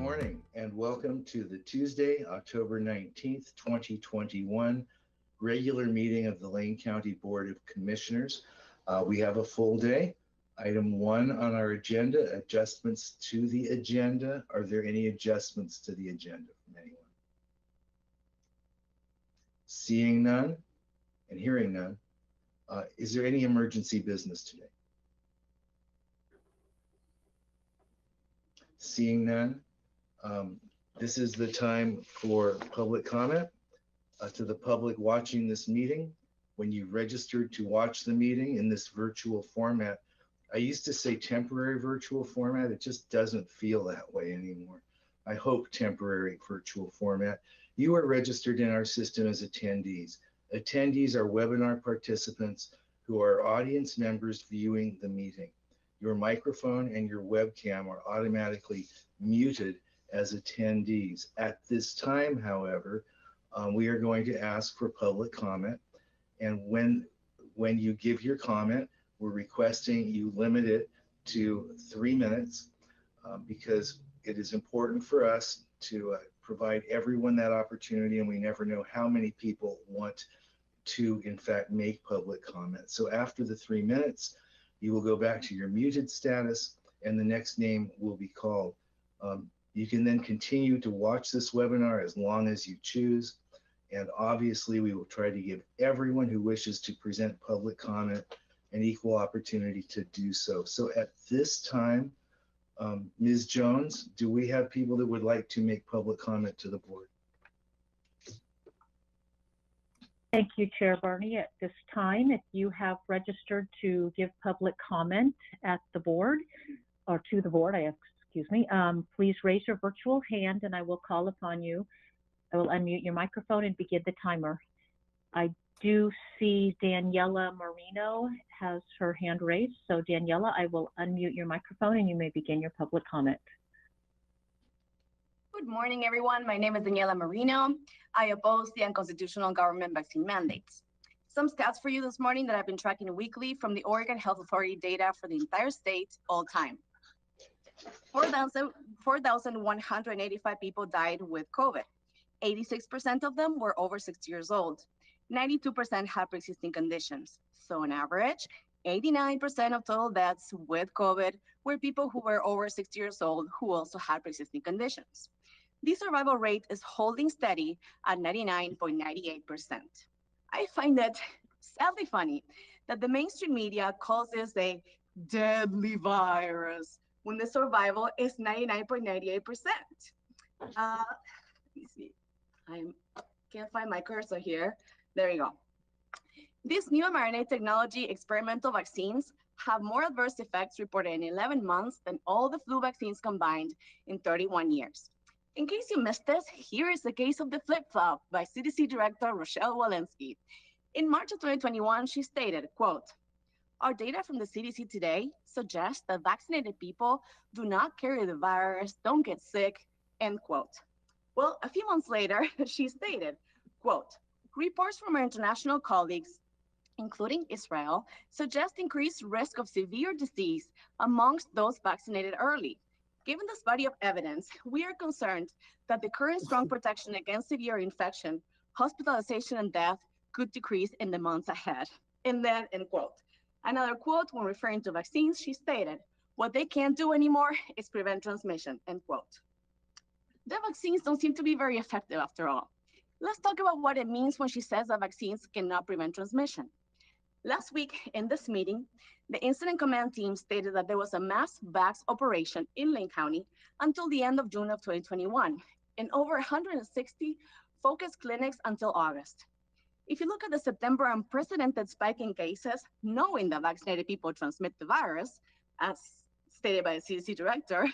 morning and welcome to the Tuesday, October 19th, 2021 regular meeting of the Lane County Board of Commissioners. We have a full day. Item 1 on our agenda, adjustments to the agenda. Are there any adjustments to the agenda from anyone? Seeing none and hearing none, is there any emergency business today? Seeing none, this is the time for public comment. To the public watching this meeting, when you registered to watch the meeting in this virtual format, I used to say temporary virtual format. It just doesn't feel that way anymore. I hope temporary virtual format. You are registered in our system as attendees. Attendees are webinar participants who are audience members viewing the meeting. Your microphone and your webcam are automatically muted as attendees. At this time, however, we are going to ask for public comment. And when you give your comment, we're requesting you limit it to 3 minutes because it is important for us to provide everyone that opportunity, and we never know how many people want to, in fact, make public comment. So after the 3 minutes, you will go back to your muted status and the next name will be called. You can then continue to watch this webinar as long as you choose. And obviously, we will try to give everyone who wishes to present public comment an equal opportunity to do so. So at this time, Ms. Jones, do we have people that would like to make public comment to the board? Thank you, Chair Barney. At this time, if you have registered to give public comment at the board, or to the board, please raise your virtual hand and I will call upon you. I will unmute your microphone and begin the timer. I do see Daniela Marino has her hand raised. So Daniela, I will unmute your microphone and you may begin your public comment. Good morning, everyone. My name is Daniela Marino. I oppose the unconstitutional government vaccine mandates. Some stats for you this morning that I've been tracking weekly from the Oregon Health Authority data for the entire state all time. 4,185 people died with COVID. 86% of them were over 60 years old. 92% had pre-existing conditions. So on average, 89% of total deaths with COVID were people who were over 60 years old who also had pre-existing conditions. The survival rate is holding steady at 99.98%. I find it sadly funny that the mainstream media calls this a deadly virus when the survival is 99.98%. Let me see. I can't find my cursor here. There you go. These new mRNA technology experimental vaccines have more adverse effects reported in 11 months than all the flu vaccines combined in 31 years. In case you missed this, here is the case of the flip-flop by CDC Director Rochelle Walensky. In March of 2021, she stated, quote, "Our data from the CDC today suggests that vaccinated people do not carry the virus, don't get sick," end quote. Well, a few months later, she stated, quote, "Reports from our international colleagues, including Israel, suggest increased risk of severe disease amongst those vaccinated early. Given this body of evidence, we are concerned that the current strong protection against severe infection, hospitalization, and death could decrease in the months ahead." And then, end quote. Another quote, when referring to vaccines, she stated, "What they can't do anymore is prevent transmission," end quote. The vaccines don't seem to be very effective after all. Let's talk about what it means when she says that vaccines cannot prevent transmission. Last week in this meeting, the Incident Command Team stated that there was a mass vax operation in Lane County until the end of June of 2021, and over 160 focused clinics until August. If you look at the September unprecedented spike in cases, knowing that vaccinated people transmit the virus, as stated by the CDC director,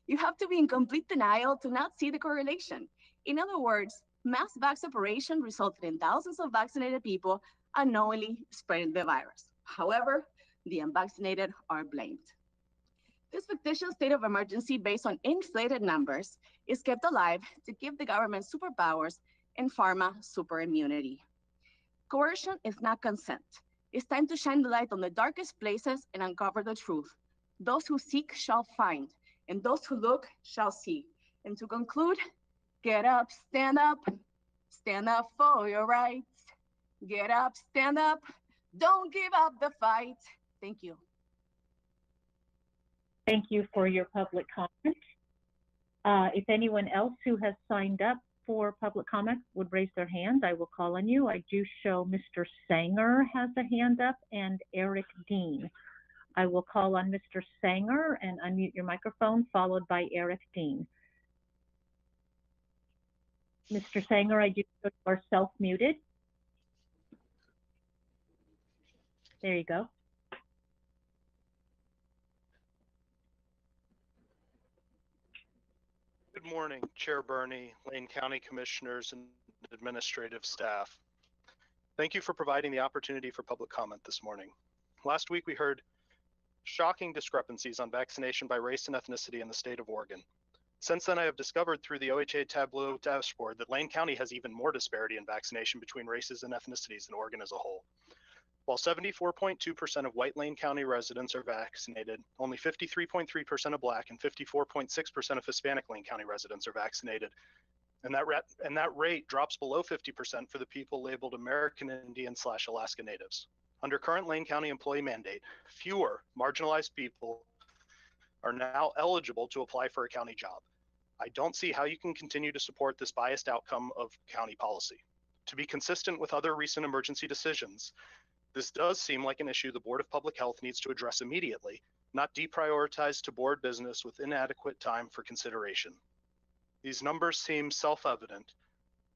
you have to be in complete denial to not see the correlation. In other words, mass vax operation resulted in thousands of vaccinated people unknowingly spreading the virus. However, the unvaccinated are blamed. This fictitious state of emergency based on inflated numbers is kept alive to give the government superpowers and pharma super immunity. Coercion is not consent. It's time to shine the light on the darkest places and uncover the truth. Those who seek shall find, and those who look shall see. And to conclude, get up, stand up for your rights. Get up, stand up, don't give up the fight. Thank you. Thank you for your public comment. If anyone else who has signed up for public comment would raise their hand, I will call on you. I do show Mr. Sanger has a hand up and Eric Dean. I will call on Mr. Sanger and unmute your microphone, followed by Eric Dean. Mr. Sanger, I do show you are self-muted. There you go. Good morning, Chair Burney, Lane County Commissioners, and administrative staff. Thank you for providing the opportunity for public comment this morning. Last week, we heard shocking discrepancies on vaccination by race and ethnicity in the state of Oregon. Since then, I have discovered through the OHA Tableau dashboard that Lane County has even more disparity in vaccination between races and ethnicities than Oregon as a whole. While 74.2% of white Lane County residents are vaccinated, only 53.3% of Black and 54.6% of Hispanic Lane County residents are vaccinated. And that rate drops below 50% for the people labeled American Indian/Alaska Natives. Under current Lane County employee mandate, fewer marginalized people are now eligible to apply for a county job. I don't see how you can continue to support this biased outcome of county policy. To be consistent with other recent emergency decisions, this does seem like an issue the Board of Public Health needs to address immediately, not deprioritize to board business with inadequate time for consideration. These numbers seem self-evident.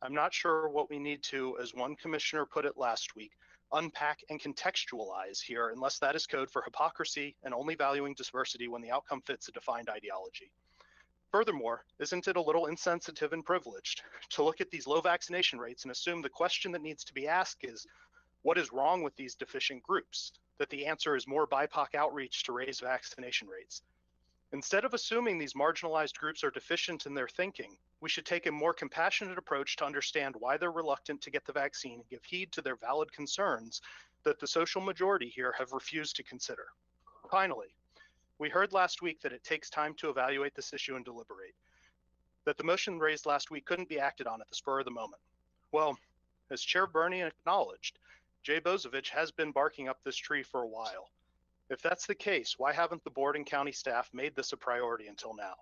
I'm not sure what we need to, as one commissioner put it last week, unpack and contextualize here unless that is code for hypocrisy and only valuing diversity when the outcome fits a defined ideology. Furthermore, isn't it a little insensitive and privileged to look at these low vaccination rates and assume the question that needs to be asked is, what is wrong with these deficient groups? That the answer is more BIPOC outreach to raise vaccination rates. Instead of assuming these marginalized groups are deficient in their thinking, we should take a more compassionate approach to understand why they're reluctant to get the vaccine and give heed to their valid concerns that the social majority here have refused to consider. Finally, we heard last week that it takes time to evaluate this issue and deliberate, that the motion raised last week couldn't be acted on at the spur of the moment. Well, as Chair Burney acknowledged, Jay Bozovich has been barking up this tree for a while. If that's the case, why haven't the board and county staff made this a priority until now?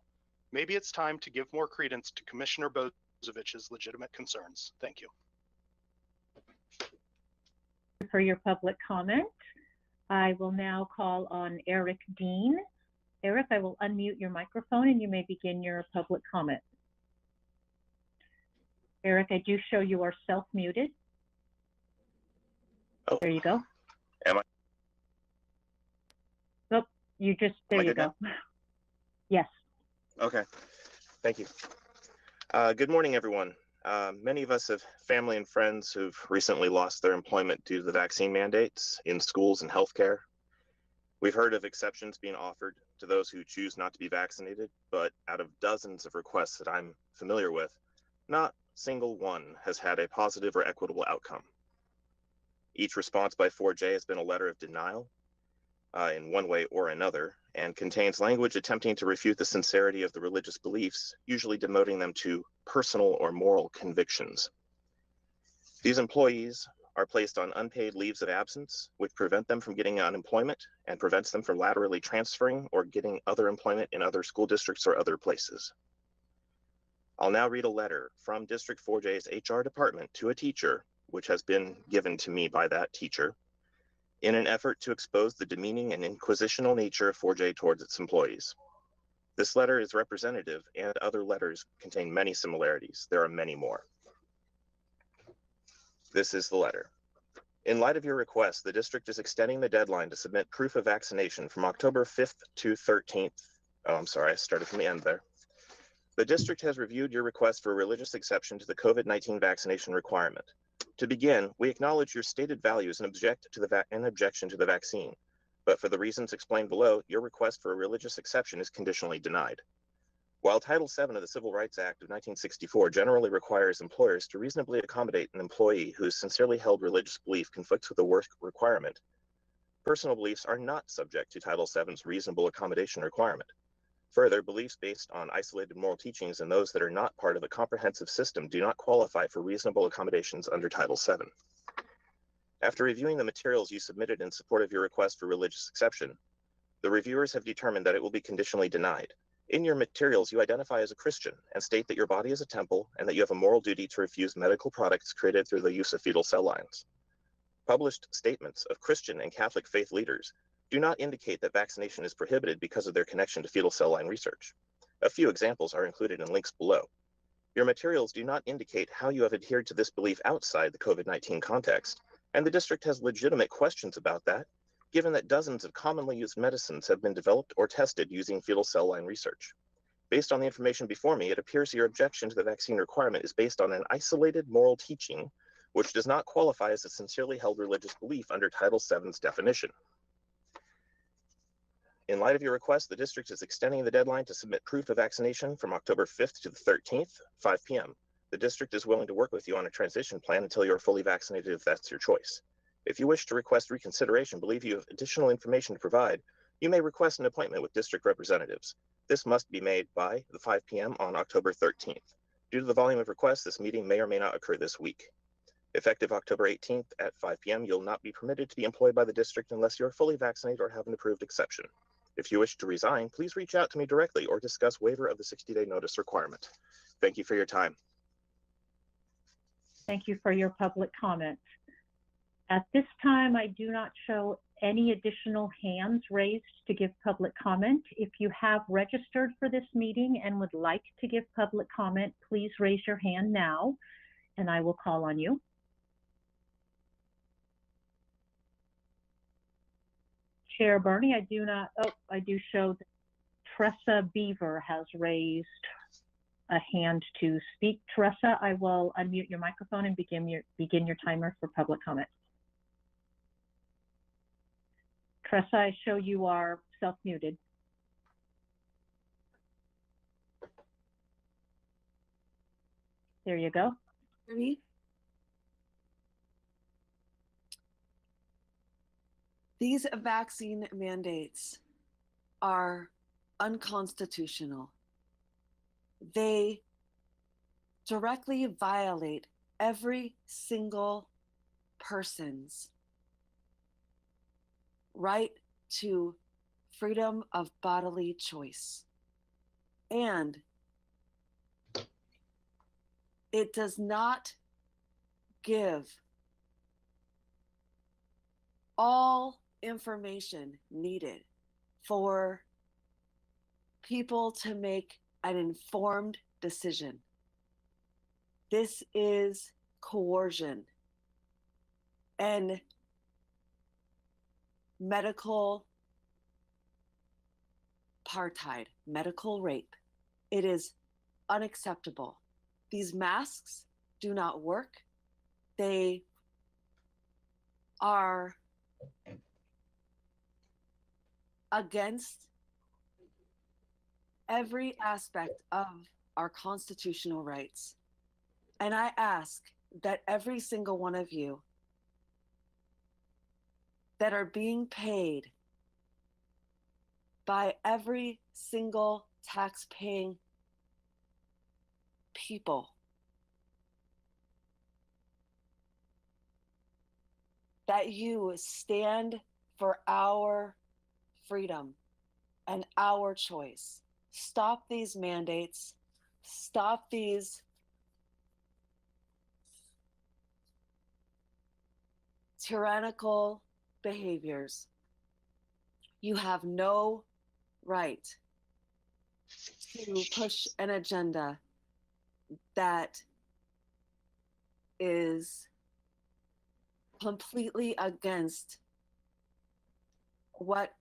Maybe it's time to give more credence to Commissioner Bozovich's legitimate concerns. Thank you. For your public comment, I will now call on Eric Dean. Eric, I will unmute your microphone and you may begin your public comment. Eric, I do show you are self-muted. Oh. There you go. Am I? Nope, you just, there you go. Yes. Okay, thank you. Good morning, everyone. Many of us have family and friends who've recently lost their employment due to the vaccine mandates in schools and healthcare. We've heard of exceptions being offered to those who choose not to be vaccinated, but out of dozens of requests that I'm familiar with, not a single one has had a positive or equitable outcome. Each response by 4J has been a letter of denial in one way or another, and contains language attempting to refute the sincerity of the religious beliefs, usually demoting them to personal or moral convictions. These employees are placed on unpaid leaves of absence, which prevent them from getting unemployment and prevents them from laterally transferring or getting other employment in other school districts or other places. I'll now read a letter from District 4J's HR department to a teacher, which has been given to me by that teacher, in an effort to expose the demeaning and inquisitional nature of 4J towards its employees. This letter is representative, and other letters contain many similarities. There are many more. This is the letter. In light of your request, the district is extending the deadline to submit proof of vaccination from October 5th to 13th. Oh, I'm sorry, I started from the end there. The district has reviewed your request for a religious exception to the COVID-19 vaccination requirement. To begin, we acknowledge your stated values and objection to the vaccine, but for the reasons explained below, your request for a religious exception is conditionally denied. While Title VII of the Civil Rights Act of 1964 generally requires employers to reasonably accommodate an employee whose sincerely held religious belief conflicts with the work requirement, personal beliefs are not subject to Title VII's reasonable accommodation requirement. Further, beliefs based on isolated moral teachings and those that are not part of a comprehensive system do not qualify for reasonable accommodations under Title VII. After reviewing the materials you submitted in support of your request for religious exception, the reviewers have determined that it will be conditionally denied. In your materials, you identify as a Christian and state that your body is a temple and that you have a moral duty to refuse medical products created through the use of fetal cell lines. Published statements of Christian and Catholic faith leaders do not indicate that vaccination is prohibited because of their connection to fetal cell line research. A few examples are included in links below. Your materials do not indicate how you have adhered to this belief outside the COVID-19 context, and the district has legitimate questions about that, given that dozens of commonly used medicines have been developed or tested using fetal cell line research. Based on the information before me, it appears your objection to the vaccine requirement is based on an isolated moral teaching, which does not qualify as a sincerely held religious belief under Title VII's definition. In light of your request, the district is extending the deadline to submit proof of vaccination from October 5th to the 13th, 5 p.m. The district is willing to work with you on a transition plan until you're fully vaccinated if that's your choice. If you wish to request reconsideration, believe you have additional information to provide, you may request an appointment with district representatives. This must be made by the 5 p.m. on October 13th. Due to the volume of requests, this meeting may or may not occur this week. Effective October 18th at 5 p.m., you'll not be permitted to be employed by the district unless you're fully vaccinated or have an approved exception. If you wish to resign, please reach out to me directly or discuss waiver of the 60-day notice requirement. Thank you for your time. Thank you for your public comments. At this time, I do not show any additional hands raised to give public comment. If you have registered for this meeting and would like to give public comment, please raise your hand now, and I will call on you. Chair Bernie, I do show that Tressa Beaver has raised a hand to speak. Tressa, I will unmute your microphone and begin your timer for public comment. Tressa, I show you are self-muted. There you go. Me? These vaccine mandates are unconstitutional. They directly violate every single person's right to freedom of bodily choice. And it does not give all information needed for people to make an informed decision. This is coercion and medical apartheid, medical rape. It is unacceptable. These masks do not work. They are against every aspect of our constitutional rights. And I ask that every single one of you that are being paid by every single tax-paying people that you stand for our freedom and our choice. Stop these mandates. Stop these tyrannical behaviors. You have no right to push an agenda that is completely against what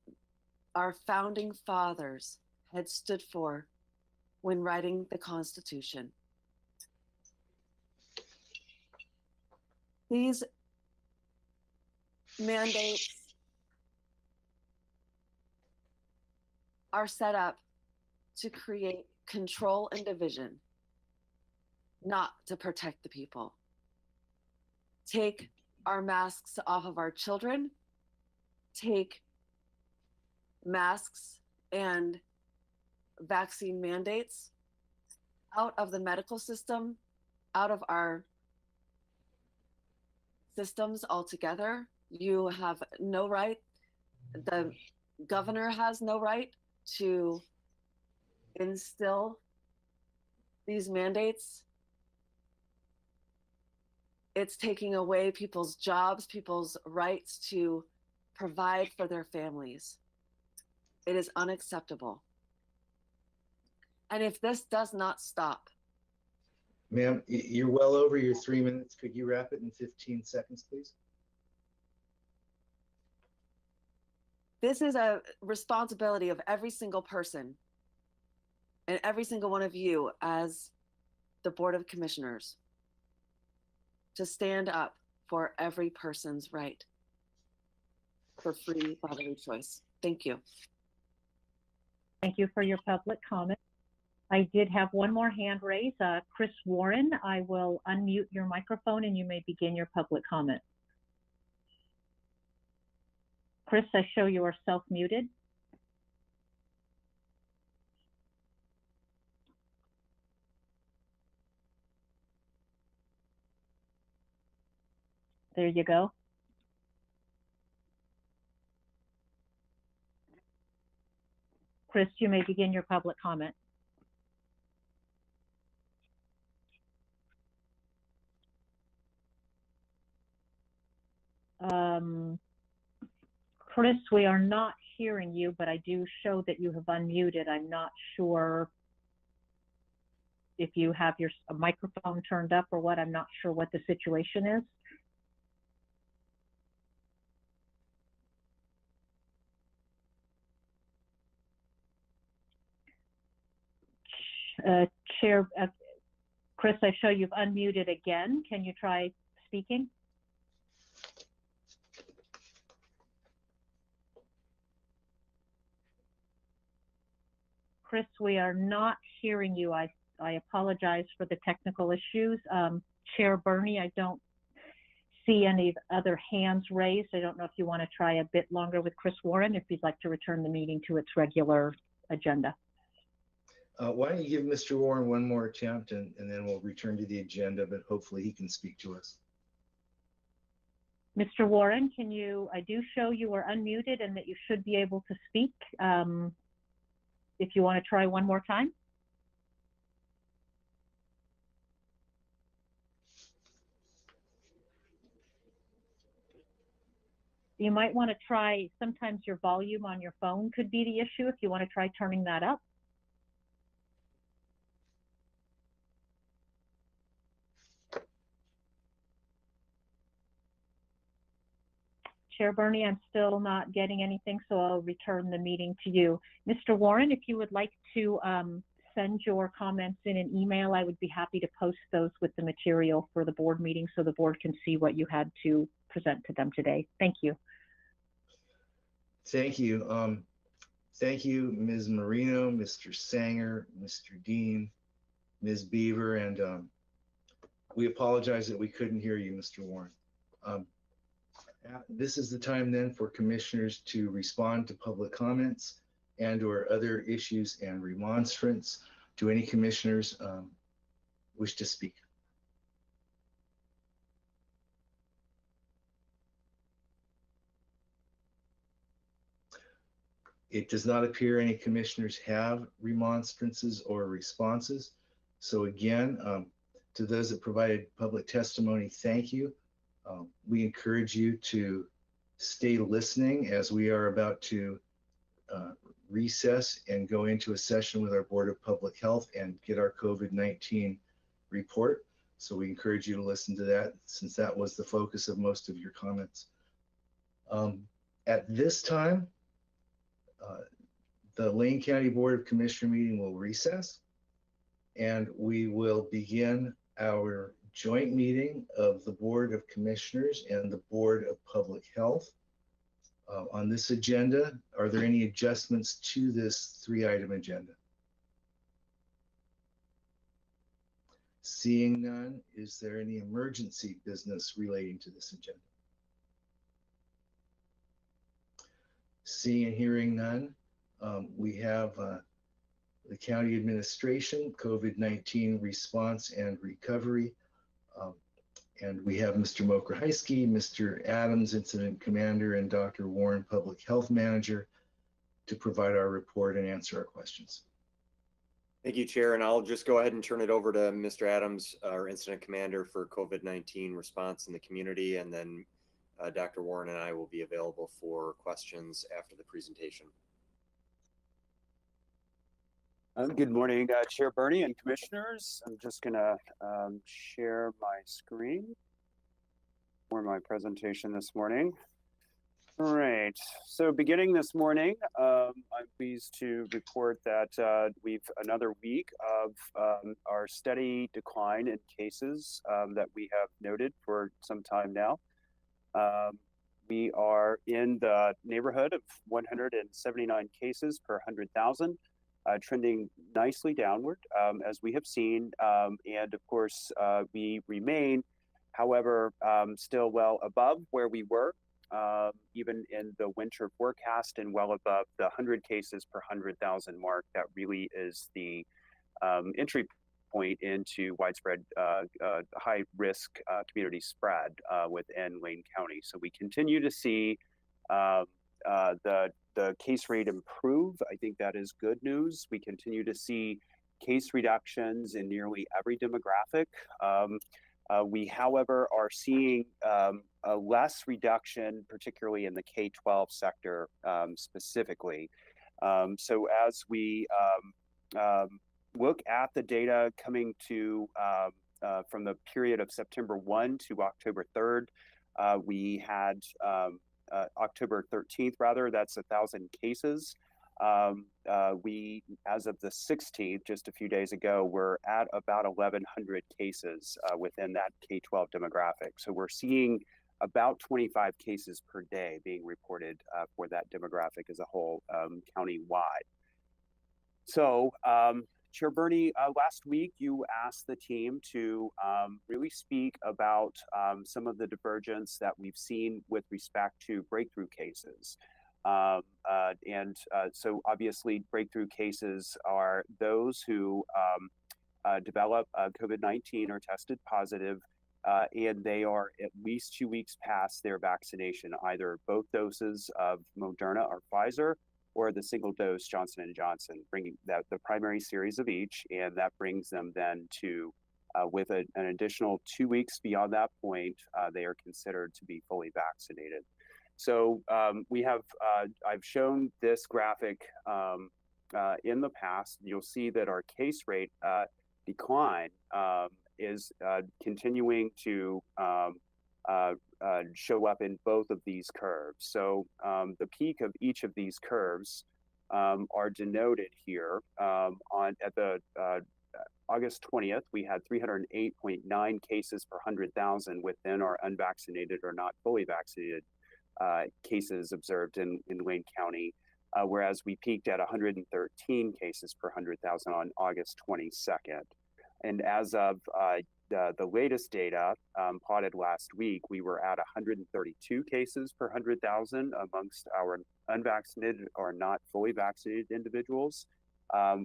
our founding fathers had stood for when writing the Constitution. These mandates are set up to create control and division, not to protect the people. Take our masks off of our children, take masks and vaccine mandates out of the medical system, out of our systems altogether. You have no right, the governor has no right to instill these mandates. It's taking away people's jobs, people's rights to provide for their families. It is unacceptable. And if this does not stop. Ma'am, you're well over your 3 minutes. Could you wrap it in 15 seconds, please? This is a responsibility of every single person and every single one of you as the Board of Commissioners to stand up for every person's right for free bodily choice. Thank you. Thank you for your public comment. I did have one more hand raised. Chris Warren, I will unmute your microphone and you may begin your public comment. Chris, I show you are self-muted. There you go. Chris, you may begin your public comment. Chris, we are not hearing you, but I do show that you have unmuted. I'm not sure if you have your microphone turned up or what. I'm not sure what the situation is. Chair, Chris, I show you've unmuted again. Can you try speaking? Chris, we are not hearing you. I apologize for the technical issues. Chair Bernie, I don't see any other hands raised. I don't know if you want to try a bit longer with Chris Warren, if you'd like to return the meeting to its regular agenda. Why don't you give Mr. Warren one more attempt and then we'll return to the agenda, but hopefully he can speak to us. Mr. Warren, can you, I do show you are unmuted and that you should be able to speak. If you want to try one more time. You might want to try, sometimes your volume on your phone could be the issue if you want to try turning that up. Chair Bernie, I'm still not getting anything, so I'll return the meeting to you. Mr. Warren, if you would like to send your comments in an email, I would be happy to post those with the material for the board meeting so the board can see what you had to present to them today. Thank you. Thank you. Thank you, Ms. Marino, Mr. Sanger, Mr. Dean, Ms. Beaver, and we apologize that we couldn't hear you, Mr. Warren. This is the time then for commissioners to respond to public comments and or other issues and remonstrance. Do any commissioners wish to speak? It does not appear any commissioners have remonstrances or responses. So again, to those that provided public testimony, thank you. We encourage you to stay listening as we are about to recess and go into a session with our Board of Public Health and get our COVID-19 report. So we encourage you to listen to that since that was the focus of most of your comments. At this time, the Lane County Board of Commissioner meeting will recess and we will begin our joint meeting of the Board of Commissioners and the Board of Public Health. On this agenda, are there any adjustments to this 3-item agenda? Seeing none, is there any emergency business relating to this agenda? Seeing and hearing none, we have the county administration, COVID-19 response and recovery. Um, and we have Mr. Mokrahysky, Mr. Adams, Incident Commander, and Dr. Warren, Public Health Manager, to provide our report and answer our questions. Thank you, Chair. And I'll just go ahead and turn it over to Mr. Adams, our Incident Commander for COVID-19 response in the community. And then Dr. Warren and I will be available for questions after the presentation. Good morning, Chair Bernie and Commissioners. I'm just going to share my screen for my presentation this morning. All right, so beginning this morning, I'm pleased to report that we've another week of our steady decline in cases that we have noted for some time now. We are in the neighborhood of 179 cases per 100,000. Trending nicely downward, as we have seen. And of course, we remain, however, still well above where we were, even in the winter forecast, and well above the 100 cases per 100,000 mark. That really is the entry point into widespread high risk community spread within Lane County. So we continue to see the case rate improve. I think that is good news. We continue to see case reductions in nearly every demographic. We, however, are seeing a less reduction, particularly in the K-12 sector specifically. So as we look at the data coming to from the period of September 1 to October 3rd, we had October 13th, rather, that's 1,000 cases. We, as of the 16th, just a few days ago, we're at about 1,100 cases within that K-12 demographic. So we're seeing about 25 cases per day being reported for that demographic as a whole, county-wide. So, Chair Bernie, last week you asked the team to really speak about some of the divergence that we've seen with respect to breakthrough cases. So obviously breakthrough cases are those who develop COVID-19 or tested positive, and they are at least 2 weeks past their vaccination, either both doses of Moderna or Pfizer, or the single dose Johnson & Johnson, bringing that the primary series of each, and that brings them then to, with an additional 2 weeks beyond that point, they are considered to be fully vaccinated. So we have, I've shown this graphic in the past. You'll see that our case rate decline is continuing to show up in both of these curves. So the peak of each of these curves are denoted here. At the August 20th, we had 308.9 cases per 100,000 within our unvaccinated or not fully vaccinated cases observed in Wayne County, whereas we peaked at 113 cases per 100,000 on August 22nd. And as of the latest data plotted last week, we were at 132 cases per 100,000 amongst our unvaccinated or not fully vaccinated individuals,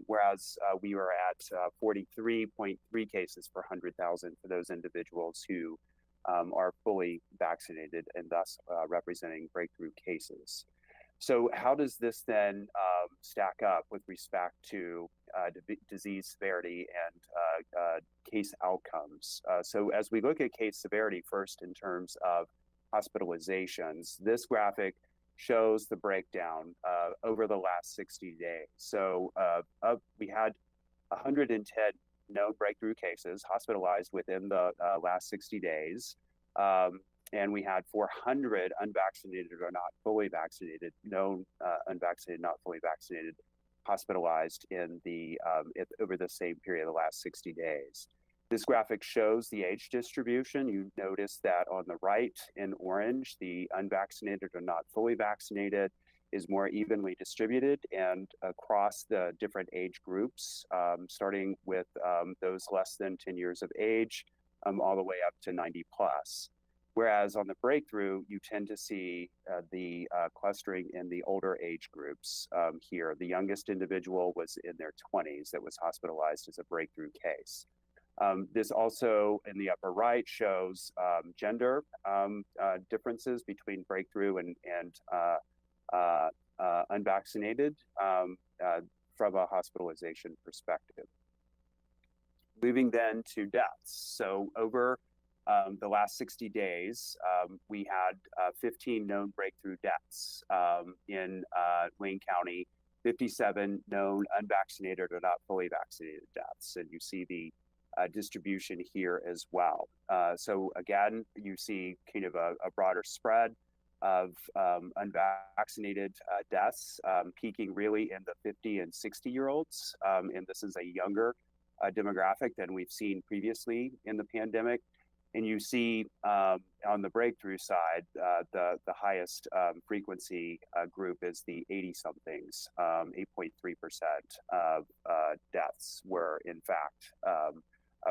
whereas we were at 43.3 cases per 100,000 for those individuals who are fully vaccinated and thus representing breakthrough cases. So how does this then stack up with respect to disease severity and case outcomes? So as we look at case severity first in terms of hospitalizations, this graphic shows the breakdown over the last 60 days. So we had 110 known breakthrough cases hospitalized within the last 60 days. And we had 400 unvaccinated or not fully vaccinated, known unvaccinated, not fully vaccinated, hospitalized in the over the same period of the last 60 days. This graphic shows the age distribution. You notice that on the right in orange, the unvaccinated or not fully vaccinated is more evenly distributed and across the different age groups, starting with those less than 10 years of age, all the way up to 90 plus. Whereas on the breakthrough, you tend to see the clustering in the older age groups here. The youngest individual was in their 20s that was hospitalized as a breakthrough case. This also in the upper right shows gender differences between breakthrough and unvaccinated from a hospitalization perspective. Moving then to deaths. So over the last 60 days, we had 15 known breakthrough deaths in Wayne County, 57 known unvaccinated or not fully vaccinated deaths. And you see the distribution here as well. So again, you see kind of a broader spread of unvaccinated deaths, peaking really in the 50 and 60-year-olds. And this is a younger demographic than we've seen previously in the pandemic. And you see on the breakthrough side, the highest frequency group is the 80-somethings. 8.3% of deaths were in fact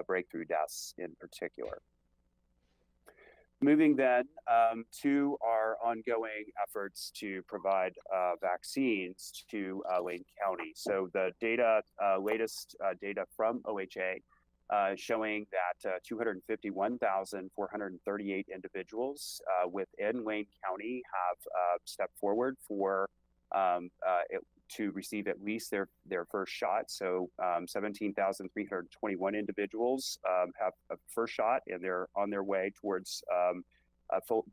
breakthrough deaths in particular. Moving then to our ongoing efforts to provide vaccines to Wayne County. So the data, latest data from OHA showing that 251,438 individuals within Wayne County have stepped forward for to receive at least their first shot. So 17,321 individuals have a first shot, and they're on their way towards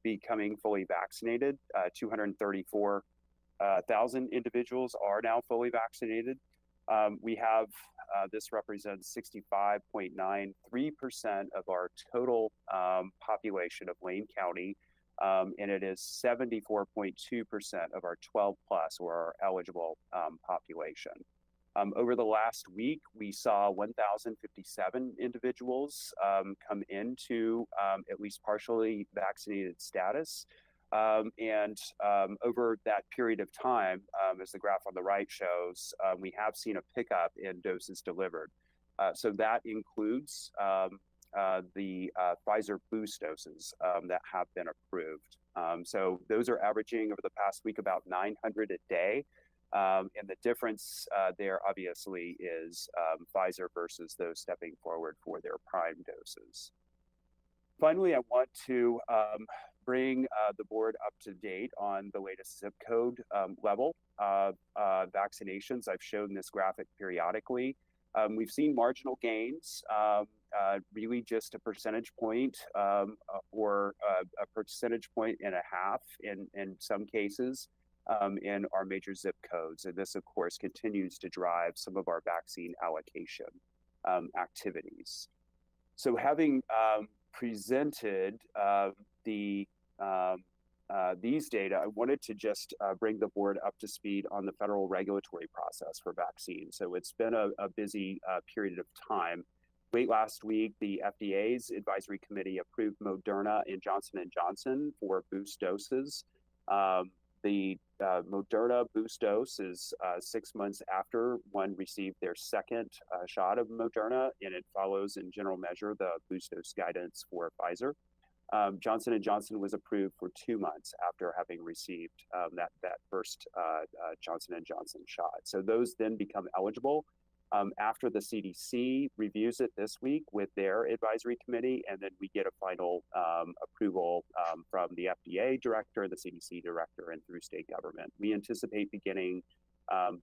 becoming fully vaccinated. 234,000 individuals are now fully vaccinated. We have, this represents 65.93% of our total population of Wayne County. And it is 74.2% of our 12 plus or our eligible population. Over the last week, we saw 1,057 individuals come into at least partially vaccinated status. And over that period of time, as the graph on the right shows, we have seen a pickup in doses delivered. So that includes the Pfizer boost doses that have been approved. So those are averaging over the past week about 900 a day. And the difference there obviously is Pfizer versus those stepping forward for their prime doses. Finally, I want to bring the board up to date on the latest zip code level of vaccinations. I've shown this graphic periodically. We've seen marginal gains, really just a percentage point or a percentage point and a half in some cases in our major zip codes. And this, of course, continues to drive some of our vaccine allocation activities. So having presented these data, I wanted to just bring the board up to speed on the federal regulatory process for vaccines. So it's been a busy period of time. Late last week, the FDA's advisory committee approved Moderna and Johnson & Johnson for boost doses. The Moderna boost dose is 6 months after one received their second shot of Moderna, and it follows in general measure the boost dose guidance for Pfizer. Johnson & Johnson was approved for 2 months after having received that first Johnson & Johnson shot. So those then become eligible after the CDC reviews it this week with their advisory committee, and then we get a final approval from the FDA director, the CDC director, and through state government. We anticipate beginning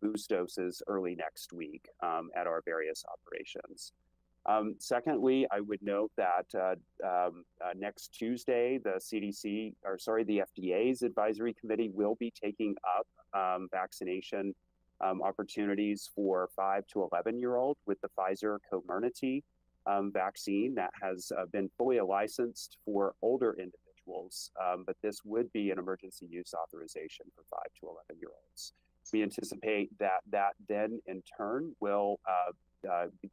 boost doses early next week at our various operations. Secondly, I would note that next Tuesday, the FDA's advisory committee will be taking up vaccination opportunities for 5 to 11-year-old with the Pfizer Comirnaty vaccine that has been fully licensed for older individuals, but this would be an emergency use authorization for 5 to 11-year-olds. We anticipate that then in turn will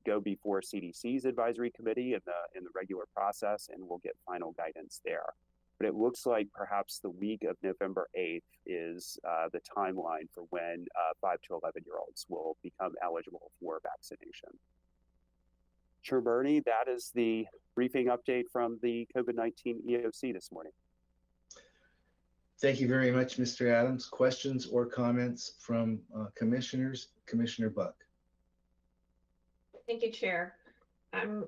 go before CDC's advisory committee in the regular process, and we'll get final guidance there. But it looks like perhaps the week of November 8th is the timeline for when 5 to 11-year-olds will become eligible for vaccination. Sure, Bernie, that is the briefing update from the COVID-19 EOC this morning. Thank you very much, Mr. Adams. Questions or comments from commissioners? Commissioner Buck. Thank you, Chair. I'm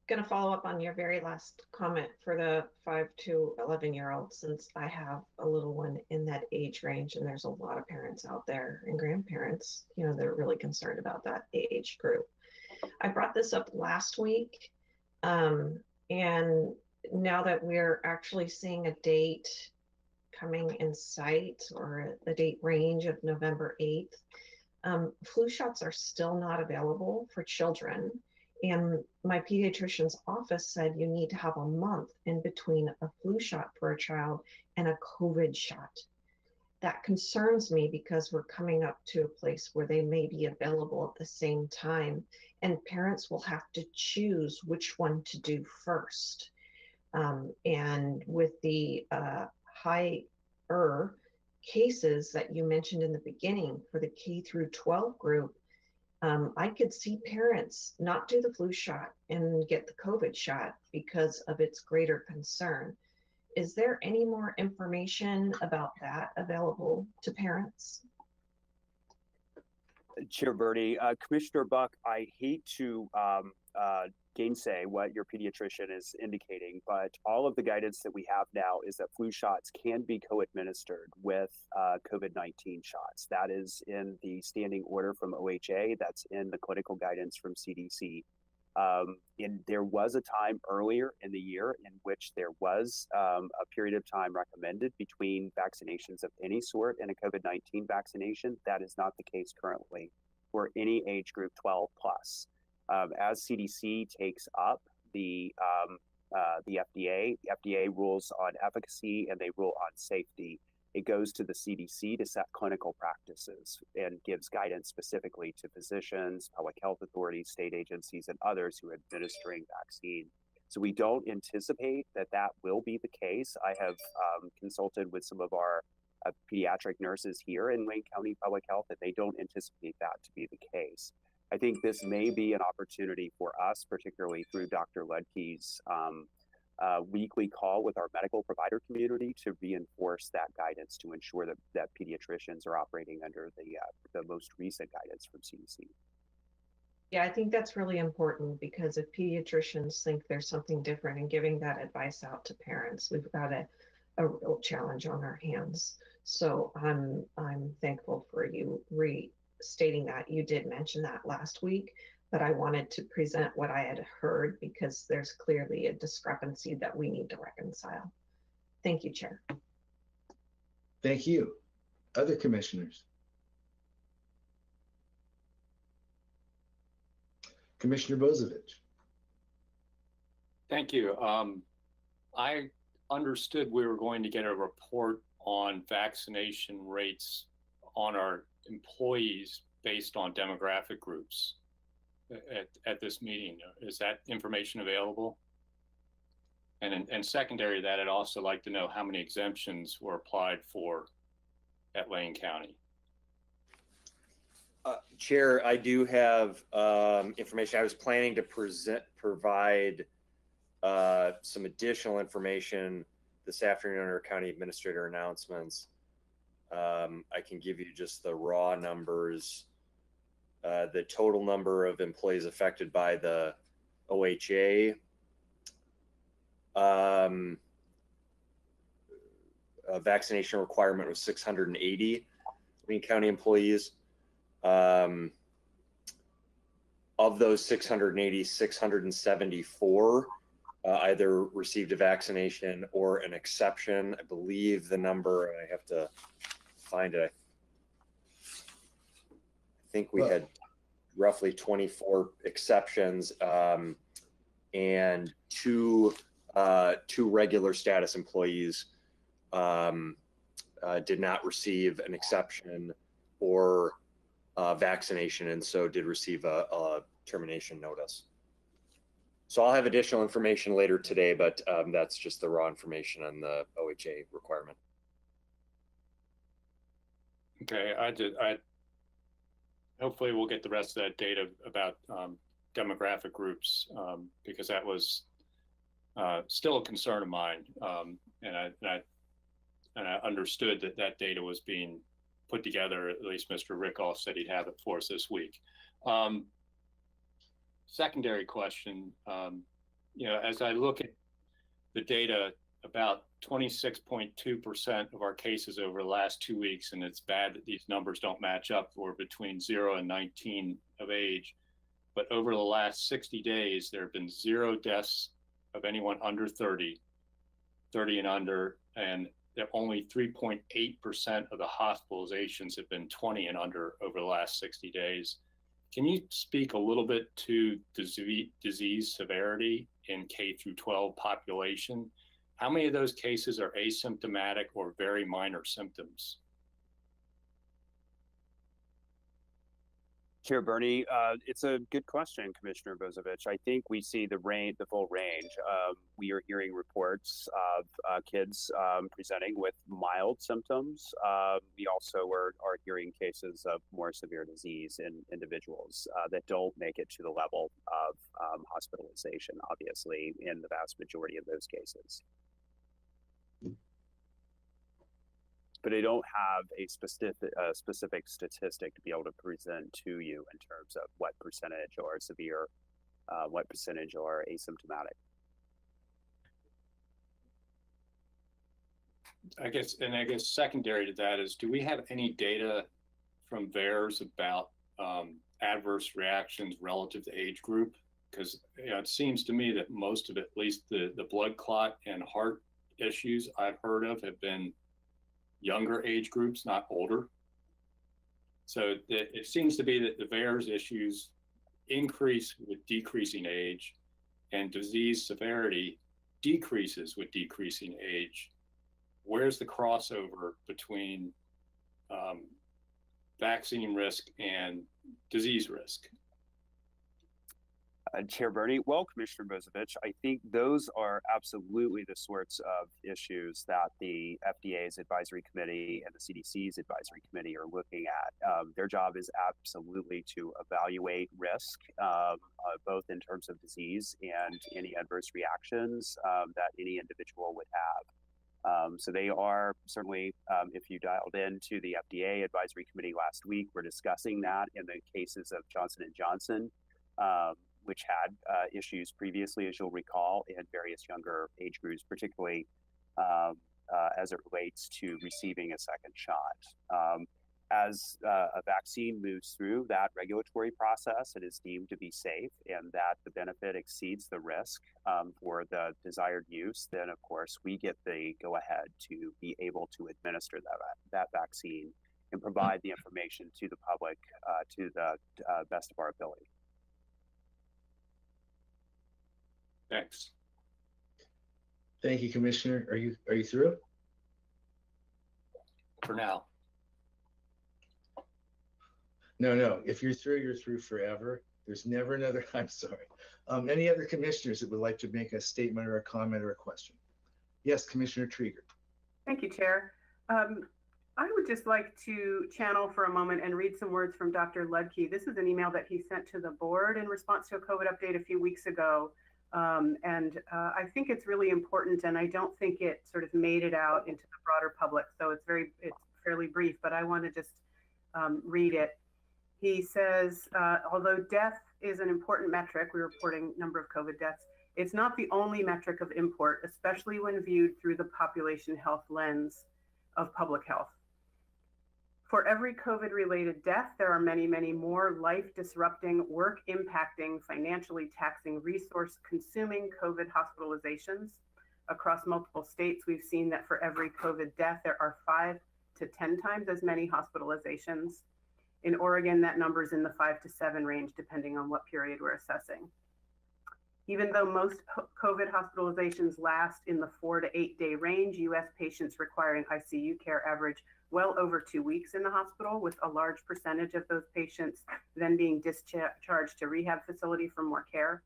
going to follow up on your very last comment for the 5 to 11-year-olds, since I have a little one in that age range, and there's a lot of parents out there and grandparents, you know, that are really concerned about that age group. I brought this up last week, and now that we're actually seeing a date coming in sight, or the date range of November 8th, flu shots are still not available for children. And my pediatrician's office said you need to have a month in between a flu shot for a child and a COVID shot. That concerns me because we're coming up to a place where they may be available at the same time, and parents will have to choose which one to do first. And with the higher cases that you mentioned in the beginning for the K through 12 group, I could see parents not do the flu shot and get the COVID shot because of its greater concern. Is there any more information about that available to parents? Chair Bernie, Commissioner Buck, I hate to gainsay what your pediatrician is indicating, but all of the guidance that we have now is that flu shots can be co-administered with COVID-19 shots. That is in the standing order from OHA. That's in the clinical guidance from CDC. And there was a time earlier in the year in which there was a period of time recommended between vaccinations of any sort and a COVID-19 vaccination. That is not the case currently for any age group 12 plus. As CDC takes up the FDA rules on efficacy and they rule on safety. It goes to the CDC to set clinical practices and gives guidance specifically to physicians, public health authorities, state agencies, and others who are administering vaccine. So we don't anticipate that that will be the case. I have consulted with some of our pediatric nurses here in Wayne County Public Health, and they don't anticipate that to be the case. I think this may be an opportunity for us, particularly through Dr. Ledke's weekly call with our medical provider community, to reinforce that guidance to ensure that pediatricians are operating under the most recent guidance from CDC. Yeah, I think that's really important, because if pediatricians think there's something different and giving that advice out to parents, we've got a real challenge on our hands. So I'm thankful for you restating that. You did mention that last week, but I wanted to present what I had heard, because there's clearly a discrepancy that we need to reconcile. Thank you, Chair. Thank you. Other commissioners? Commissioner Bozovich. Thank you. I understood we were going to get a report on vaccination rates on our employees based on demographic groups at this meeting. Is that information available? And secondary to that, I'd also like to know how many exemptions were applied for at Lane County. Chair, I do have information. I was planning to provide some additional information this afternoon under county administrator announcements. I can give you just the raw numbers. The total number of employees affected by the OHA. A vaccination requirement was 680 Wayne County employees. Of those 680, 674 either received a vaccination or an exception. I believe the number, I have to find it. I think we had roughly 24 exceptions and two regular status employees did not receive an exception or vaccination, and so did receive a termination notice. So I'll have additional information later today, but that's just the raw information on the OHA requirement. Okay, hopefully we'll get the rest of that data about demographic groups, because that was still a concern of mine. And I understood that data was being put together. At least Mr. Rickoff said he'd have it for us this week. Secondary question, as I look at the data, about 26.2% of our cases over the last 2 weeks, and it's bad that these numbers don't match up, were between 0 and 19 of age. But over the last 60 days, there have been 0 deaths of anyone under 30 and under, and only 3.8% of the hospitalizations have been 20 and under over the last 60 days. Can you speak a little bit to disease severity in K through 12 population? How many of those cases are asymptomatic or very minor symptoms? Chair Bernie, it's a good question, Commissioner Bozovich. I think we see the full range. We are hearing reports of kids presenting with mild symptoms. We also are hearing cases of more severe disease in individuals that don't make it to the level of hospitalization, obviously, in the vast majority of those cases. But I don't have a specific statistic to be able to present to you in terms of what percentage are severe, what percentage are asymptomatic. I guess secondary to that is, do we have any data from VAERS about adverse reactions relative to age group? Because it seems to me that most of it, at least the blood clot and heart issues I've heard of, have been younger age groups, not older. So it seems to be that the VAERS issues increase with decreasing age, and disease severity decreases with decreasing age. Where's the crossover between vaccine risk and disease risk? Chair Bernie, well, Commissioner Bozovich, I think those are absolutely the sorts of issues that the FDA's advisory committee and the CDC's advisory committee are looking at. Their job is absolutely to evaluate risk, both in terms of disease and any adverse reactions that any individual would have. So they are certainly, if you dialed into the FDA advisory committee last week, we're discussing that in the cases of Johnson & Johnson, which had issues previously, as you'll recall, in various younger age groups, particularly as it relates to receiving a second shot. As a vaccine moves through that regulatory process, it is deemed to be safe and that the benefit exceeds the risk for the desired use, then of course we get the go-ahead to be able to administer that vaccine and provide the information to the public to the best of our ability. Thanks. Thank you, Commissioner. Are you through? For now. No. If you're through forever. There's never another. I'm sorry. Any other commissioners that would like to make a statement or a comment or a question? Yes, Commissioner Trieger. Thank you, Chair. I would just like to channel for a moment and read some words from Dr. Ludke. This is an email that he sent to the board in response to a COVID update a few weeks ago. I think it's really important, and I don't think it sort of made it out into the broader public. So it's fairly brief, but I want to just read it. He says, although death is an important metric, we're reporting number of COVID deaths, it's not the only metric of import, especially when viewed through the population health lens of public health. For every COVID-related death, there are many, many more life-disrupting, work-impacting, financially taxing, resource-consuming COVID hospitalizations. Across multiple states, we've seen that for every COVID death, there are 5 to 10 times as many hospitalizations. In Oregon, that number is in the 5 to 7 range, depending on what period we're assessing. Even though most COVID hospitalizations last in the 4 to 8 day range, US patients requiring ICU care average well over 2 weeks in the hospital, with a large percentage of those patients then being discharged to rehab facility for more care.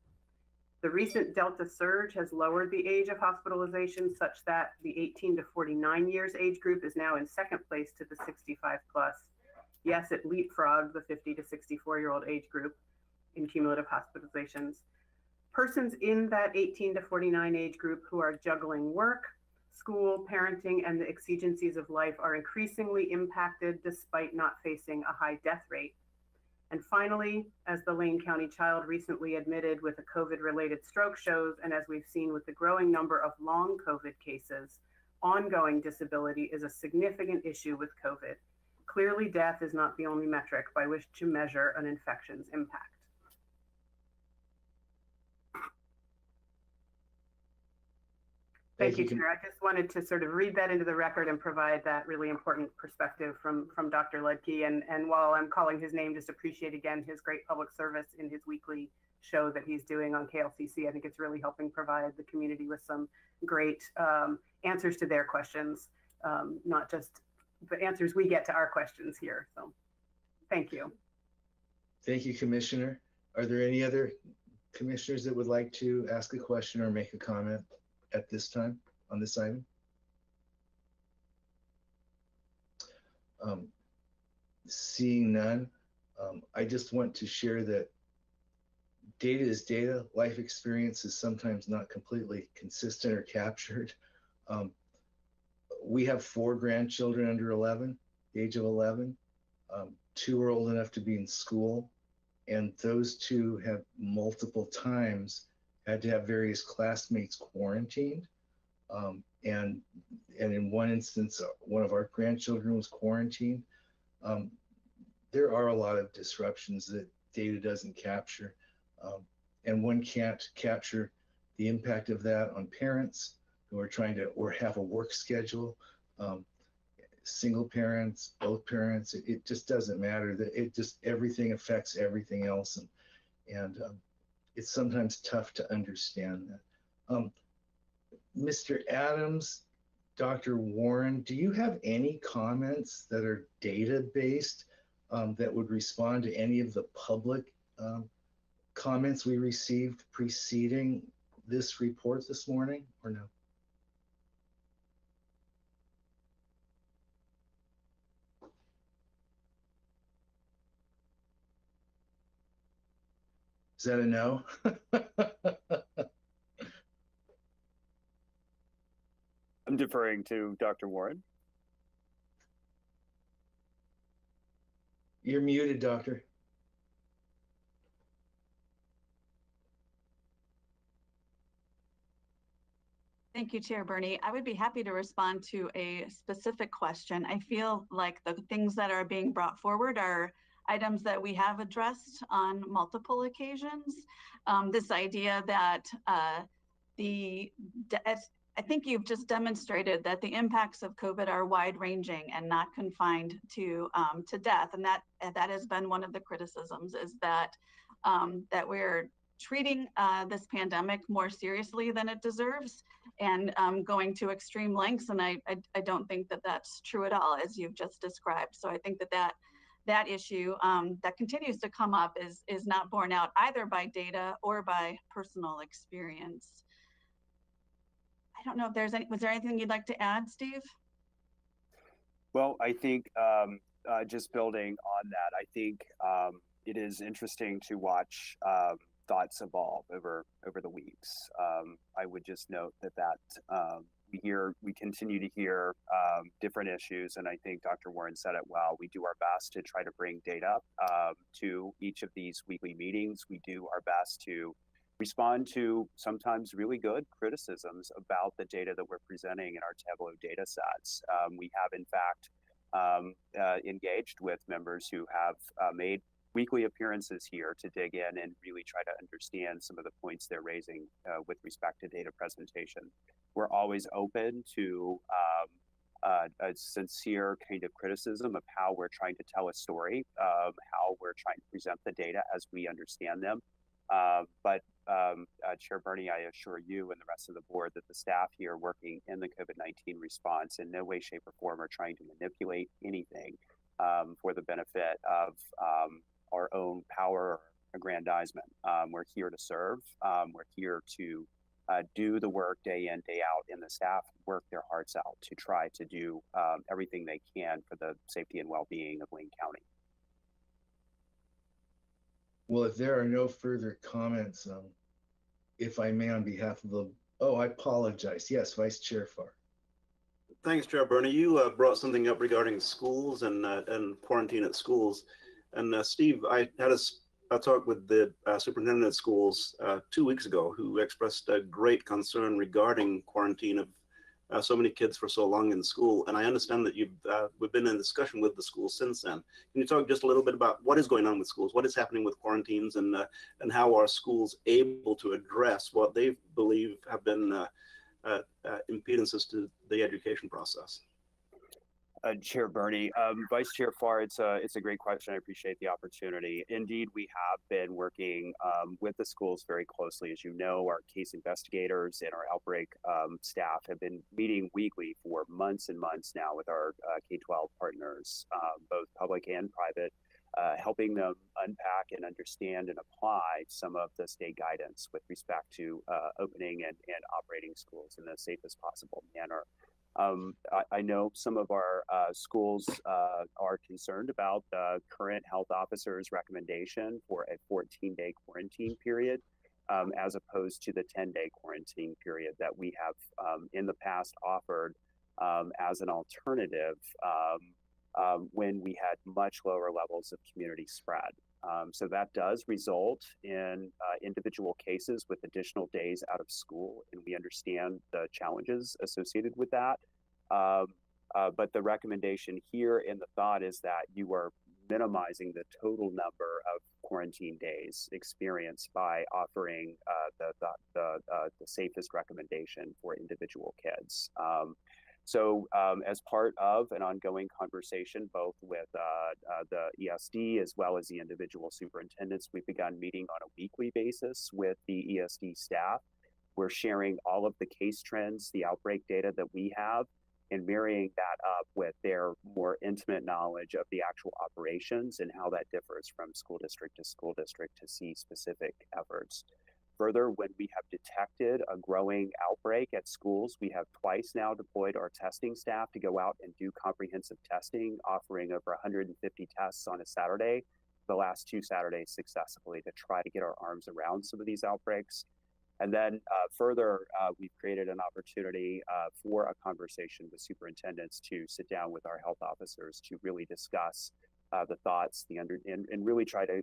The recent Delta surge has lowered the age of hospitalization such that the 18 to 49 years age group is now in second place to the 65 plus. Yes, it leapfrogged the 50 to 64-year-old age group in cumulative hospitalizations. Persons in that 18 to 49 age group who are juggling work, school, parenting, and the exigencies of life are increasingly impacted despite not facing a high death rate. And finally, as the Lane County child recently admitted with a COVID-related stroke shows, and as we've seen with the growing number of long COVID cases, ongoing disability is a significant issue with COVID. Clearly, death is not the only metric by which to measure an infection's impact. Thank you, Chair. I just wanted to sort of read that into the record and provide that really important perspective from Dr. Ledke. And while I'm calling his name, just appreciate again his great public service in his weekly show that he's doing on KLCC. I think it's really helping provide the community with some great answers to their questions, not just the answers we get to our questions here. So thank you. Thank you, Commissioner. Are there any other commissioners that would like to ask a question or make a comment at this time on this item? Seeing none, I just want to share that data is data. Life experience is sometimes not completely consistent or captured. We have 4 grandchildren under 11, the age of 11. 2 are old enough to be in school, and those 2 have multiple times had to have various classmates quarantined. And in one instance, one of our grandchildren was quarantined. There are a lot of disruptions that data doesn't capture. And one can't capture the impact of that on parents who are trying to, or have a work schedule, single parents, both parents, it just doesn't matter. That it just, everything affects everything else. And it's sometimes tough to understand that. Mr. Adams, Dr. Warren, do you have any comments that are data-based that would respond to any of the public comments we received preceding this report this morning, or no? Is that a no? I'm deferring to Dr. Warren. You're muted, Doctor. Thank you, Chair Bernie. I would be happy to respond to a specific question. I feel like the things that are being brought forward are items that we have addressed on multiple occasions. This idea that I think you've just demonstrated that the impacts of COVID are wide-ranging and not confined to death, and that has been one of the criticisms, is that that we're treating this pandemic more seriously than it deserves, and going to extreme lengths. And I don't think that that's true at all, as you've just described. So I think that issue that continues to come up is not borne out either by data or by personal experience. I don't know if there's was there anything you'd like to add, Steve? Well, I think just building on that, I think it is interesting to watch thoughts evolve over the weeks. I would just note that we continue to hear different issues, and I think Dr. Warren said it well. We do our best to try to bring data to each of these weekly meetings. We do our best to respond to sometimes really good criticisms about the data that we're presenting in our Tableau data sets. We have, in fact, engaged with members who have made weekly appearances here to dig in and really try to understand some of the points they're raising with respect to data presentation. We're always open to a sincere kind of criticism of how we're trying to tell a story, how we're trying to present the data as we understand them. But Chair Bernie, I assure you and the rest of the board that the staff here working in the COVID-19 response in no way, shape, or form are trying to manipulate anything for the benefit of our own power or aggrandizement. We're here to serve. We're here to do the work day in, day out, and the staff work their hearts out to try to do everything they can for the safety and well-being of Lane County. Well, if there are no further comments, if I may, on behalf of the, oh, I apologize. Yes, Vice Chair Farr. Thanks, Chair Bernie. You brought something up regarding schools and quarantine at schools. And Steve, I had a talk with the superintendent of schools 2 weeks ago, who expressed a great concern regarding quarantine of so many kids for so long in school. And I understand that we've been in discussion with the schools since then. Can you talk just a little bit about what is going on with schools, what is happening with quarantines, and how are schools able to address what they believe have been impedances to the education process? Chair Bernie, Vice Chair Farr, it's a great question. I appreciate the opportunity. Indeed, we have been working with the schools very closely. As you know, our case investigators and our outbreak staff have been meeting weekly for months and months now with our K-12 partners, both public and private, helping them unpack and understand and apply some of the state guidance with respect to opening and operating schools in the safest possible manner. I know some of our schools are concerned about the current health officer's recommendation for a 14-day quarantine period, as opposed to the 10-day quarantine period that we have in the past offered as an alternative when we had much lower levels of community spread. So that does result in individual cases with additional days out of school, and we understand the challenges associated with that. But the recommendation here in the thought is that you are minimizing the total number of quarantine days experienced by offering the safest recommendation for individual kids. So as part of an ongoing conversation, both with the ESD as well as the individual superintendents, we've begun meeting on a weekly basis with the ESD staff. We're sharing all of the case trends, the outbreak data that we have, and marrying that up with their more intimate knowledge of the actual operations and how that differs from school district to see specific efforts. Further, when we have detected a growing outbreak at schools, we have twice now deployed our testing staff to go out and do comprehensive testing, offering over 150 tests on a Saturday, the last 2 Saturdays successfully, to try to get our arms around some of these outbreaks. And then further, we've created an opportunity for a conversation with superintendents to sit down with our health officers to really discuss the thoughts, and really try to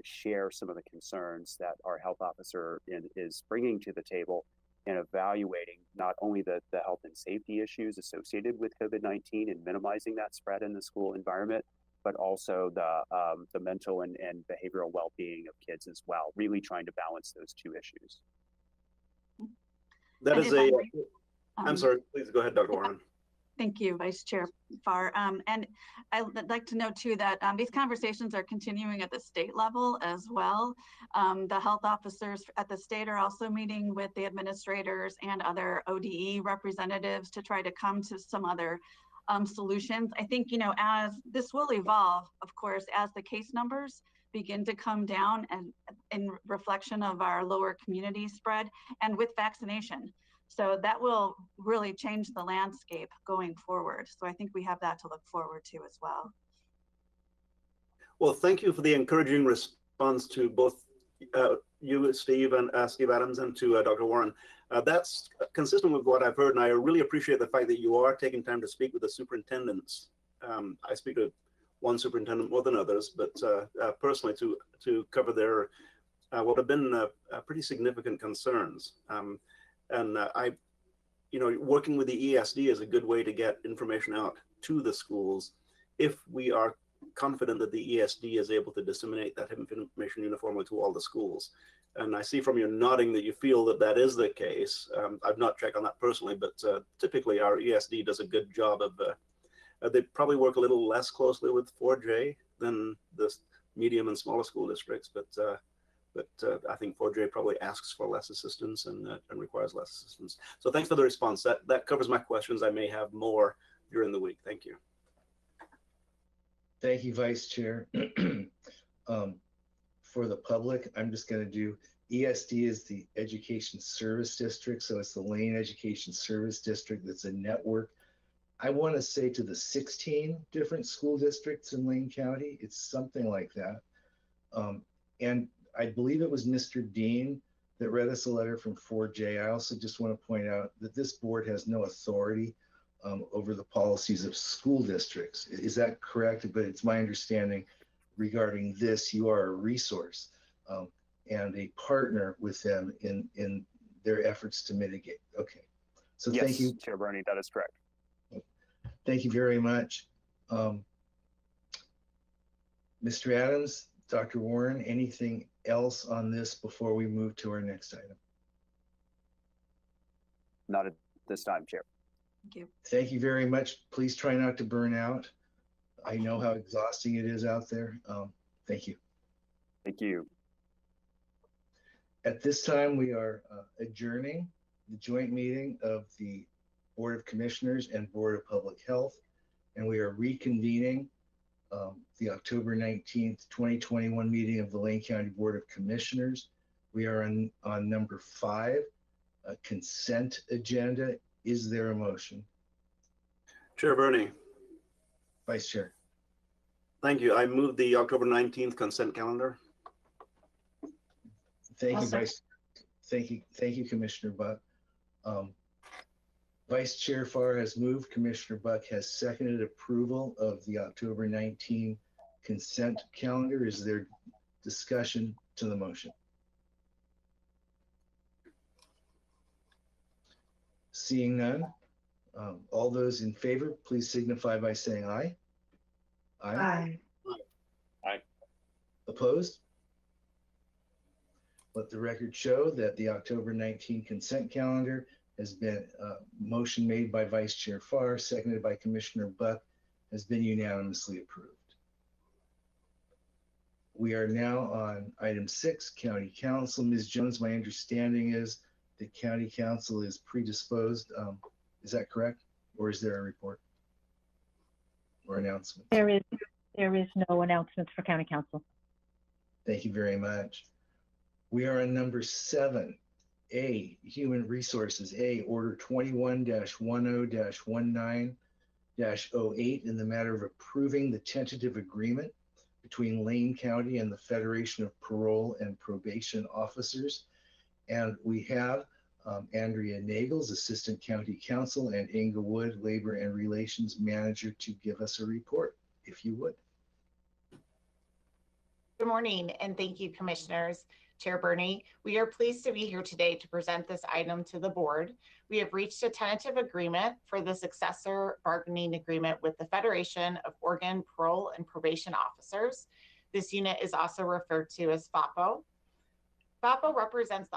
share some of the concerns that our health officer is bringing to the table and evaluating not only the health and safety issues associated with COVID-19 and minimizing that spread in the school environment, but also the mental and behavioral well-being of kids as well, really trying to balance those two issues. That is I'm sorry, please go ahead, Dr. Warren. Thank you, Vice Chair Farr. And I'd like to note too that these conversations are continuing at the state level as well. The health officers at the state are also meeting with the administrators and other ODE representatives to try to come to some other solutions. I think, as this will evolve, of course, as the case numbers begin to come down and in reflection of our lower community spread and with vaccination. So that will really change the landscape going forward. So I think we have that to look forward to as well. Well, thank you for the encouraging response to both you, Steve, and Steve Adams, and to Dr. Warren. That's consistent with what I've heard, and I really appreciate the fact that you are taking time to speak with the superintendents. I speak to one superintendent more than others, but personally to cover their what have been pretty significant concerns. And working with the ESD is a good way to get information out to the schools if we are confident that the ESD is able to disseminate that information uniformly to all the schools. And I see from your nodding that you feel that that is the case. I've not checked on that personally, but typically our ESD does a good job of, they probably work a little less closely with 4J than the medium and smaller school districts, but I think 4J probably asks for less assistance and requires less assistance. So thanks for the response. That covers my questions. I may have more during the week. Thank you. Thank you, Vice Chair. For the public, I'm just going to do ESD is the Education Service District. So it's the Lane Education Service District. That's a network. I want to say to the 16 different school districts in Lane County, it's something like that. And I believe it was Mr. Dean that read us a letter from 4J. I also just want to point out that this board has no authority over the policies of school districts. Is that correct? But it's my understanding regarding this, you are a resource and a partner with them in their efforts to mitigate. Okay. So yes, thank you. Chair Bernie, that is correct. Thank you very much. Mr. Adams, Dr. Warren, anything else on this before we move to our next item? Not at this time, Chair. Thank you. Thank you very much. Please try not to burn out. I know how exhausting it is out there. Thank you. Thank you. At this time, we are adjourning the joint meeting of the Board of Commissioners and Board of Public Health, and we are reconvening the October 19th, 2021 meeting of the Lane County Board of Commissioners. We are on number 5, a consent agenda. Is there a motion? Chair Bernie. Vice Chair. Thank you. I move the October 19th consent calendar. Thank you, Vice. Thank you, Commissioner Buck. Vice Chair Farr has moved. Commissioner Buck has seconded approval of the October 19 consent calendar. Is there discussion to the motion? Seeing none, all those in favor, please signify by saying aye. Aye. Aye. Opposed? Let the record show that the October 19 consent calendar has been motion made by Vice Chair Farr, seconded by Commissioner Buck, has been unanimously approved. We are now on item 6, County Council. Ms. Jones, my understanding is the County Council is predisposed. Is that correct? Or is there a report or announcement? There is no announcements for County Council. Thank you very much. We are on number 7, A, Human Resources. A, Order 21-10-19-08 in the matter of approving the tentative agreement between Lane County and the Federation of Parole and Probation Officers. And we have Andrea Nagels, Assistant County Counsel, and Inga Wood, Labor and Relations Manager, to give us a report, if you would. Good morning, and thank you, Commissioners. Chair Bernie, we are pleased to be here today to present this item to the board. We have reached a tentative agreement for the successor bargaining agreement with the Federation of Oregon Parole and Probation Officers. This unit is also referred to as FOPO. FOPO represents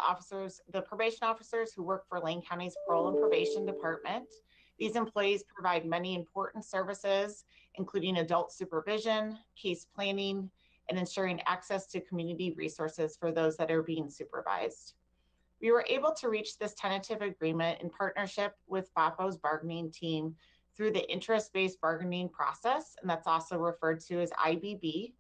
the probation officers who work for Lane County's Parole and Probation Department. These employees provide many important services, including adult supervision, case planning, and ensuring access to community resources for those that are being supervised. We were able to reach this tentative agreement in partnership with FOPO's bargaining team through the interest-based bargaining process, and that's also referred to as IBB.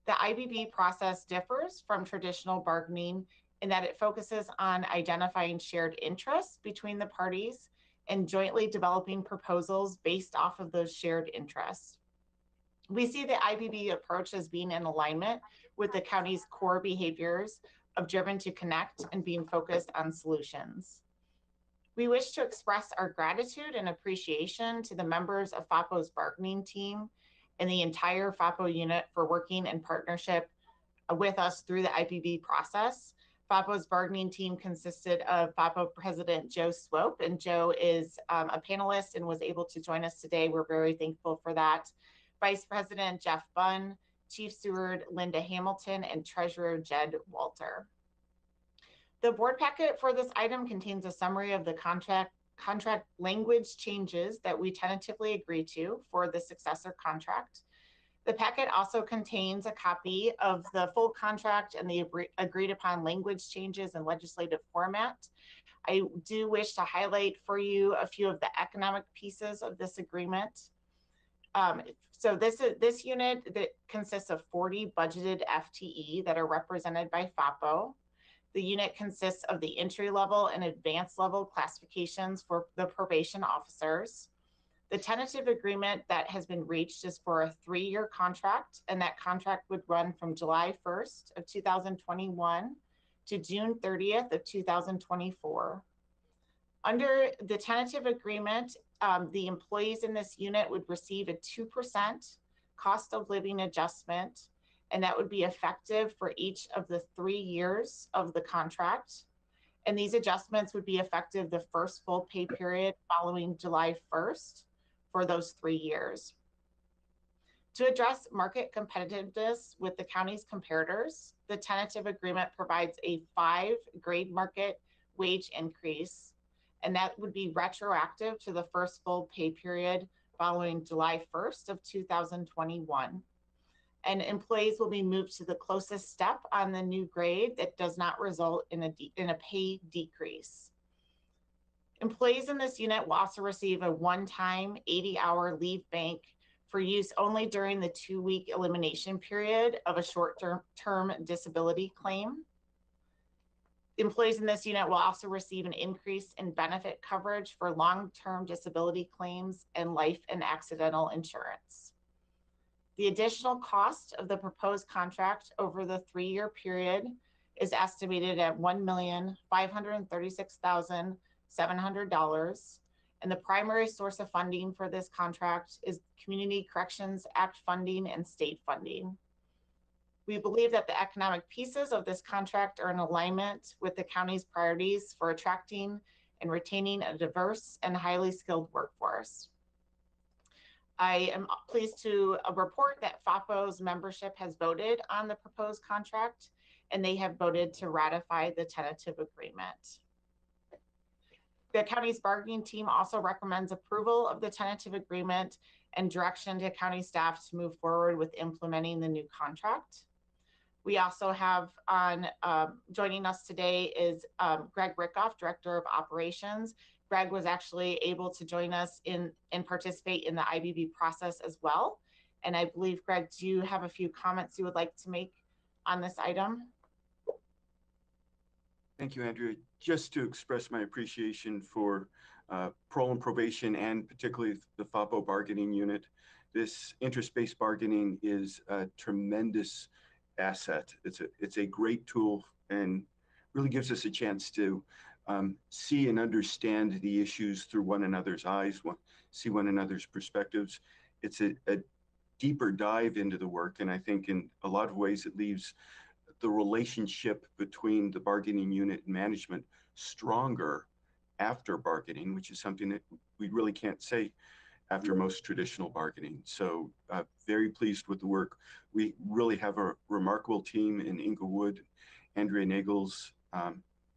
The IBB process differs from traditional bargaining in that it focuses on identifying shared interests between the parties and jointly developing proposals based off of those shared interests. We see the IBB approach as being in alignment with the county's core behaviors of driven to connect and being focused on solutions. We wish to express our gratitude and appreciation to the members of FOPO's bargaining team and the entire FOPO unit for working in partnership with us through the IBB process. FOPO's bargaining team consisted of FOPO President Joe Swope, and Joe is a panelist and was able to join us today. We're very thankful for that. Vice President Jeff Bunn, Chief Steward Linda Hamilton, and Treasurer Jed Walter. The board packet for this item contains a summary of the contract language changes that we tentatively agreed to for the successor contract. The packet also contains a copy of the full contract and the agreed upon language changes in legislative format. I do wish to highlight for you a few of the economic pieces of this agreement. So this unit that consists of 40 budgeted FTE that are represented by FOPO. The unit consists of the entry level and advanced level classifications for the probation officers. The tentative agreement that has been reached is for a 3-year contract, and that contract would run from July 1st of 2021 to June 30th of 2024. Under the tentative agreement, the employees in this unit would receive a 2% cost of living adjustment, and that would be effective for each of the 3 years of the contract. And these adjustments would be effective the first full pay period following July 1st for those 3 years. To address market competitiveness with the county's comparators, the tentative agreement provides a 5-grade market wage increase, and that would be retroactive to the first full pay period following July 1st of 2021. And employees will be moved to the closest step on the new grade that does not result in a pay decrease. Employees in this unit will also receive a one-time 80-hour leave bank for use only during the 2-week elimination period of a short-term disability claim. Employees in this unit will also receive an increase in benefit coverage for long-term disability claims and life and accidental insurance. The additional cost of the proposed contract over the 3-year period is estimated at $1,536,700, and the primary source of funding for this contract is Community Corrections Act funding and state funding. We believe that the economic pieces of this contract are in alignment with the county's priorities for attracting and retaining a diverse and highly skilled workforce. I am pleased to report that FAPO's membership has voted on the proposed contract, and they have voted to ratify the tentative agreement. The county's bargaining team also recommends approval of the tentative agreement and direction to county staff to move forward with implementing the new contract. We also have on joining us today is Greg Rickoff, Director of Operations. Greg was actually able to join us and participate in the IBB process as well. And I believe, Greg, do you have a few comments you would like to make on this item? Thank you, Andrea. Just to express my appreciation for Parole and Probation, and particularly the FAPO bargaining unit. This interest-based bargaining is a tremendous asset. It's a great tool and really gives us a chance to see and understand the issues through one another's eyes, see one another's perspectives. It's a deeper dive into the work, and I think in a lot of ways it leaves the relationship between the bargaining unit and management stronger after bargaining, which is something that we really can't say after most traditional bargaining. So very pleased with the work. We really have a remarkable team in Inglewood, Andrea Nagels.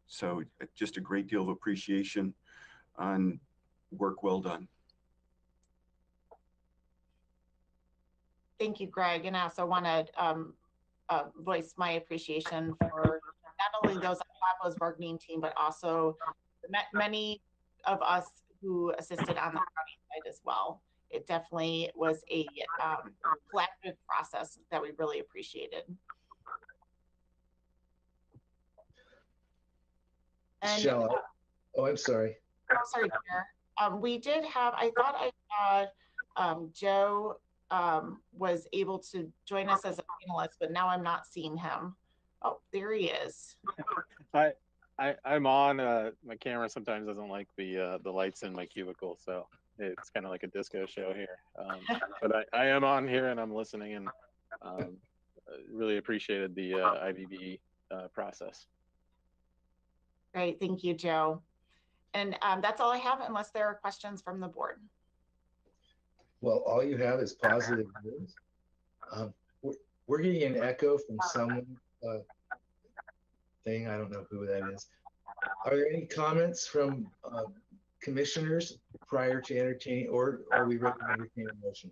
So just a great deal of appreciation on work well done. Thank you, Greg. And I also want to voice my appreciation for not only those on FAPO's bargaining team, but also many of us who assisted on the county side as well. It definitely was a collaborative process that we really appreciated. And, oh, I'm sorry. Oh, sorry, Chair. We did have, I thought I saw Joe was able to join us as a panelist, but now I'm not seeing him. Oh, there he is. I'm on. My camera sometimes doesn't like the lights in my cubicle, so it's kind of like a disco show here. But I am on here and I'm listening, and really appreciated the IBB process. Great, thank you, Joe. And that's all I have, unless there are questions from the board. Well, all you have is positive news. We're getting an echo from someone thing. I don't know who that is. Are there any comments from commissioners prior to entertaining, or are we ready to entertain a motion?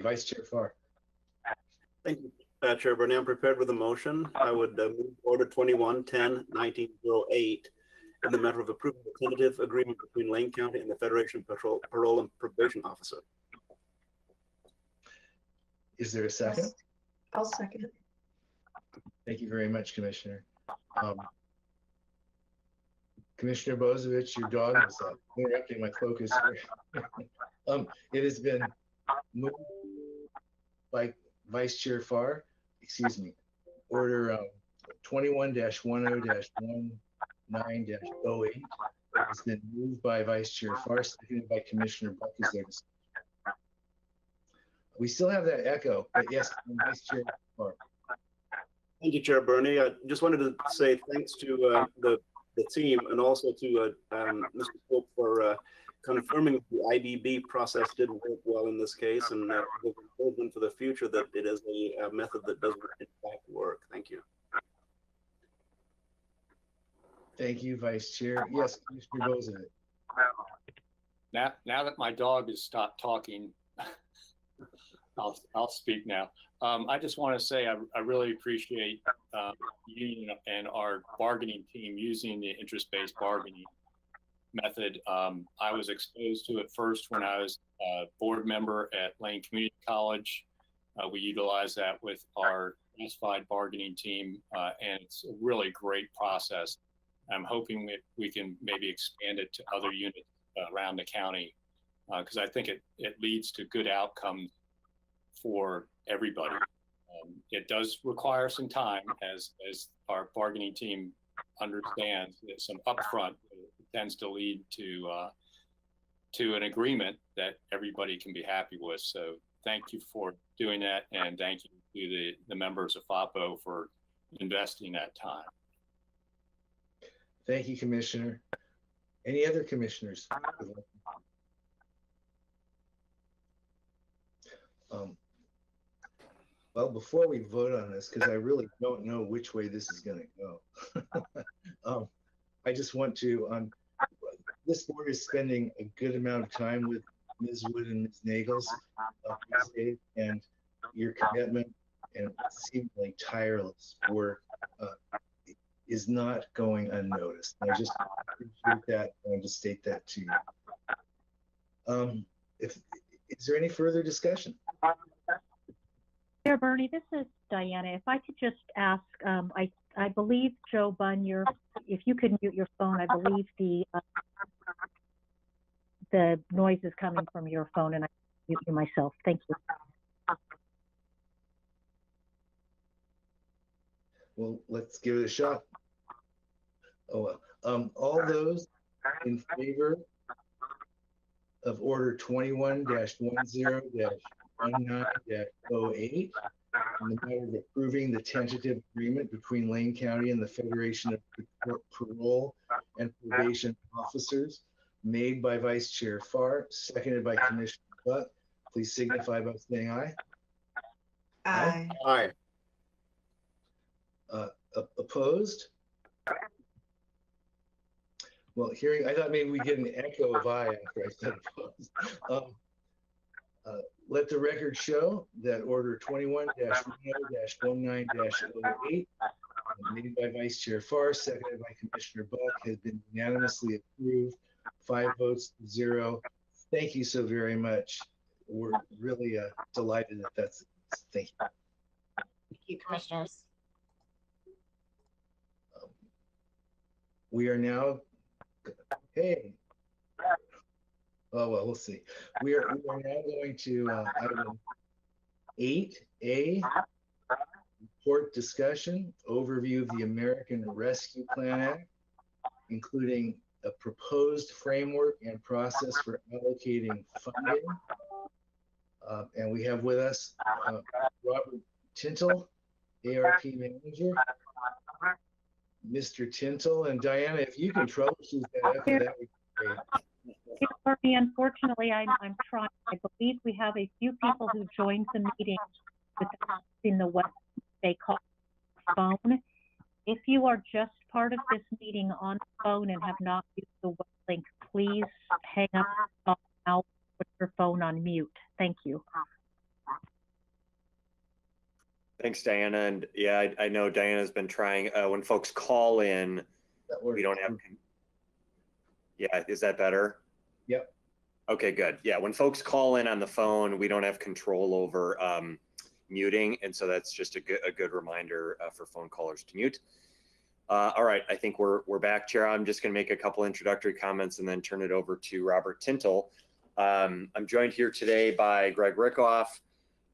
Vice Chair Farr. Thank you, Chair Bernie. I'm prepared with a motion. I would move Order 21-10-1908 in the matter of approving the tentative agreement between Lane County and the Federation Parole and Probation Officer. Is there a second? I'll second. Thank you very much, Commissioner. Commissioner Bozovich, your dog is interrupting my focus here. It has been moved by Vice Chair Farr, excuse me, Order 21-10-19-08 has been moved by Vice Chair Farr, seconded by Commissioner Buck. Is there discussion? We still have that echo, but yes, Vice Chair Farr. Thank you, Chair Bernie. I just wanted to say thanks to the team and also to Mr. Pope for confirming the IDB process did work well in this case, and the improvement for the future that it is a method that does in fact work. Thank you. Thank you, Vice Chair. Yes, Commissioner Bozievich. Now that my dog has stopped talking, I'll speak now. I just want to say I really appreciate you and our bargaining team using the interest-based bargaining method. I was exposed to it first when I was a board member at Lane Community College. We utilize that with our classified bargaining team, and it's a really great process. I'm hoping that we can maybe expand it to other units around the county, because I think it leads to good outcomes for everybody. It does require some time, as our bargaining team understands, that some upfront tends to lead to an agreement that everybody can be happy with. So thank you for doing that, and thank you to the members of FAPO for investing that time. Thank you, Commissioner. Any other commissioners? Well, before we vote on this, because I really don't know which way this is going to go, I just want to, this board is spending a good amount of time with Ms. Wood and Ms. Nagels these days, and your commitment and seemingly tireless work is not going unnoticed. I just appreciate that. I want to state that to you. Is there any further discussion? Chair Bernie, this is Diana. If I could just ask, I believe, Joe Bunn, if you could mute your phone, I believe the noise is coming from your phone, and I mute you myself. Thank you. Well, let's give it a shot. Oh, well. All those in favor of Order 21-10-19-08 in the matter of approving the tentative agreement between Lane County and the Federation of Parole and Probation Officers, made by Vice Chair Farr, seconded by Commissioner Buck, please signify by saying aye. Aye. Aye. Opposed? Well, hearing, I thought maybe we'd get an echo of aye after I said opposed. Let the record show that Order 21-10-19-08, made by Vice Chair Farr, seconded by Commissioner Buck, has been unanimously approved, 5 votes to 0. Thank you so very much. We're really delighted that that's. Thank you. Thank you, commissioners. We are now. Hey. Oh, well, we'll see. We are now going to item 8A, report discussion, overview of the American Rescue Plan Act, including a proposed framework and process for allocating funding. And we have with us Robert Tintle, ARP Manager. Mr. Tintle, and Diana, if you can troubleshoot that echo, that would be great. Unfortunately, I'm trying. I believe we have a few people who joined the meeting without using the web they call phone. If you are just part of this meeting on the phone and have not used the web link, please hang up now, put your phone on mute. Thank you. Thanks, Diana. And yeah, I know Diana's been trying. When folks call in, we don't have. Yeah, is that better? Yep. Okay, good. Yeah, when folks call in on the phone, we don't have control over muting, and so that's just a good reminder for phone callers to mute. All right, I think we're back, Chair. I'm just going to make a couple introductory comments and then turn it over to Robert Tintle. I'm joined here today by Greg Rickoff,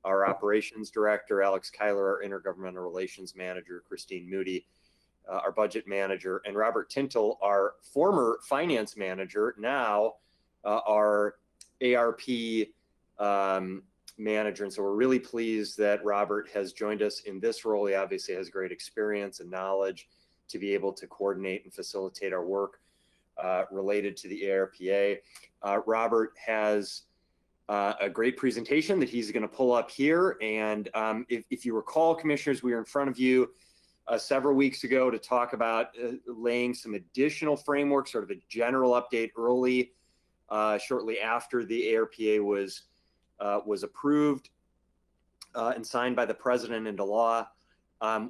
our operations director, Alex Kyler, our intergovernmental relations manager, Christine Moody, our budget manager, and Robert Tintle, our former finance manager, now our ARP manager. And so we're really pleased that Robert has joined us in this role. He obviously has great experience and knowledge to be able to coordinate and facilitate our work related to the ARPA. Robert has a great presentation that he's going to pull up here. And if you recall, commissioners, we were in front of you several weeks ago to talk about laying some additional framework, sort of a general update early, shortly after the ARPA was approved and signed by the president into law.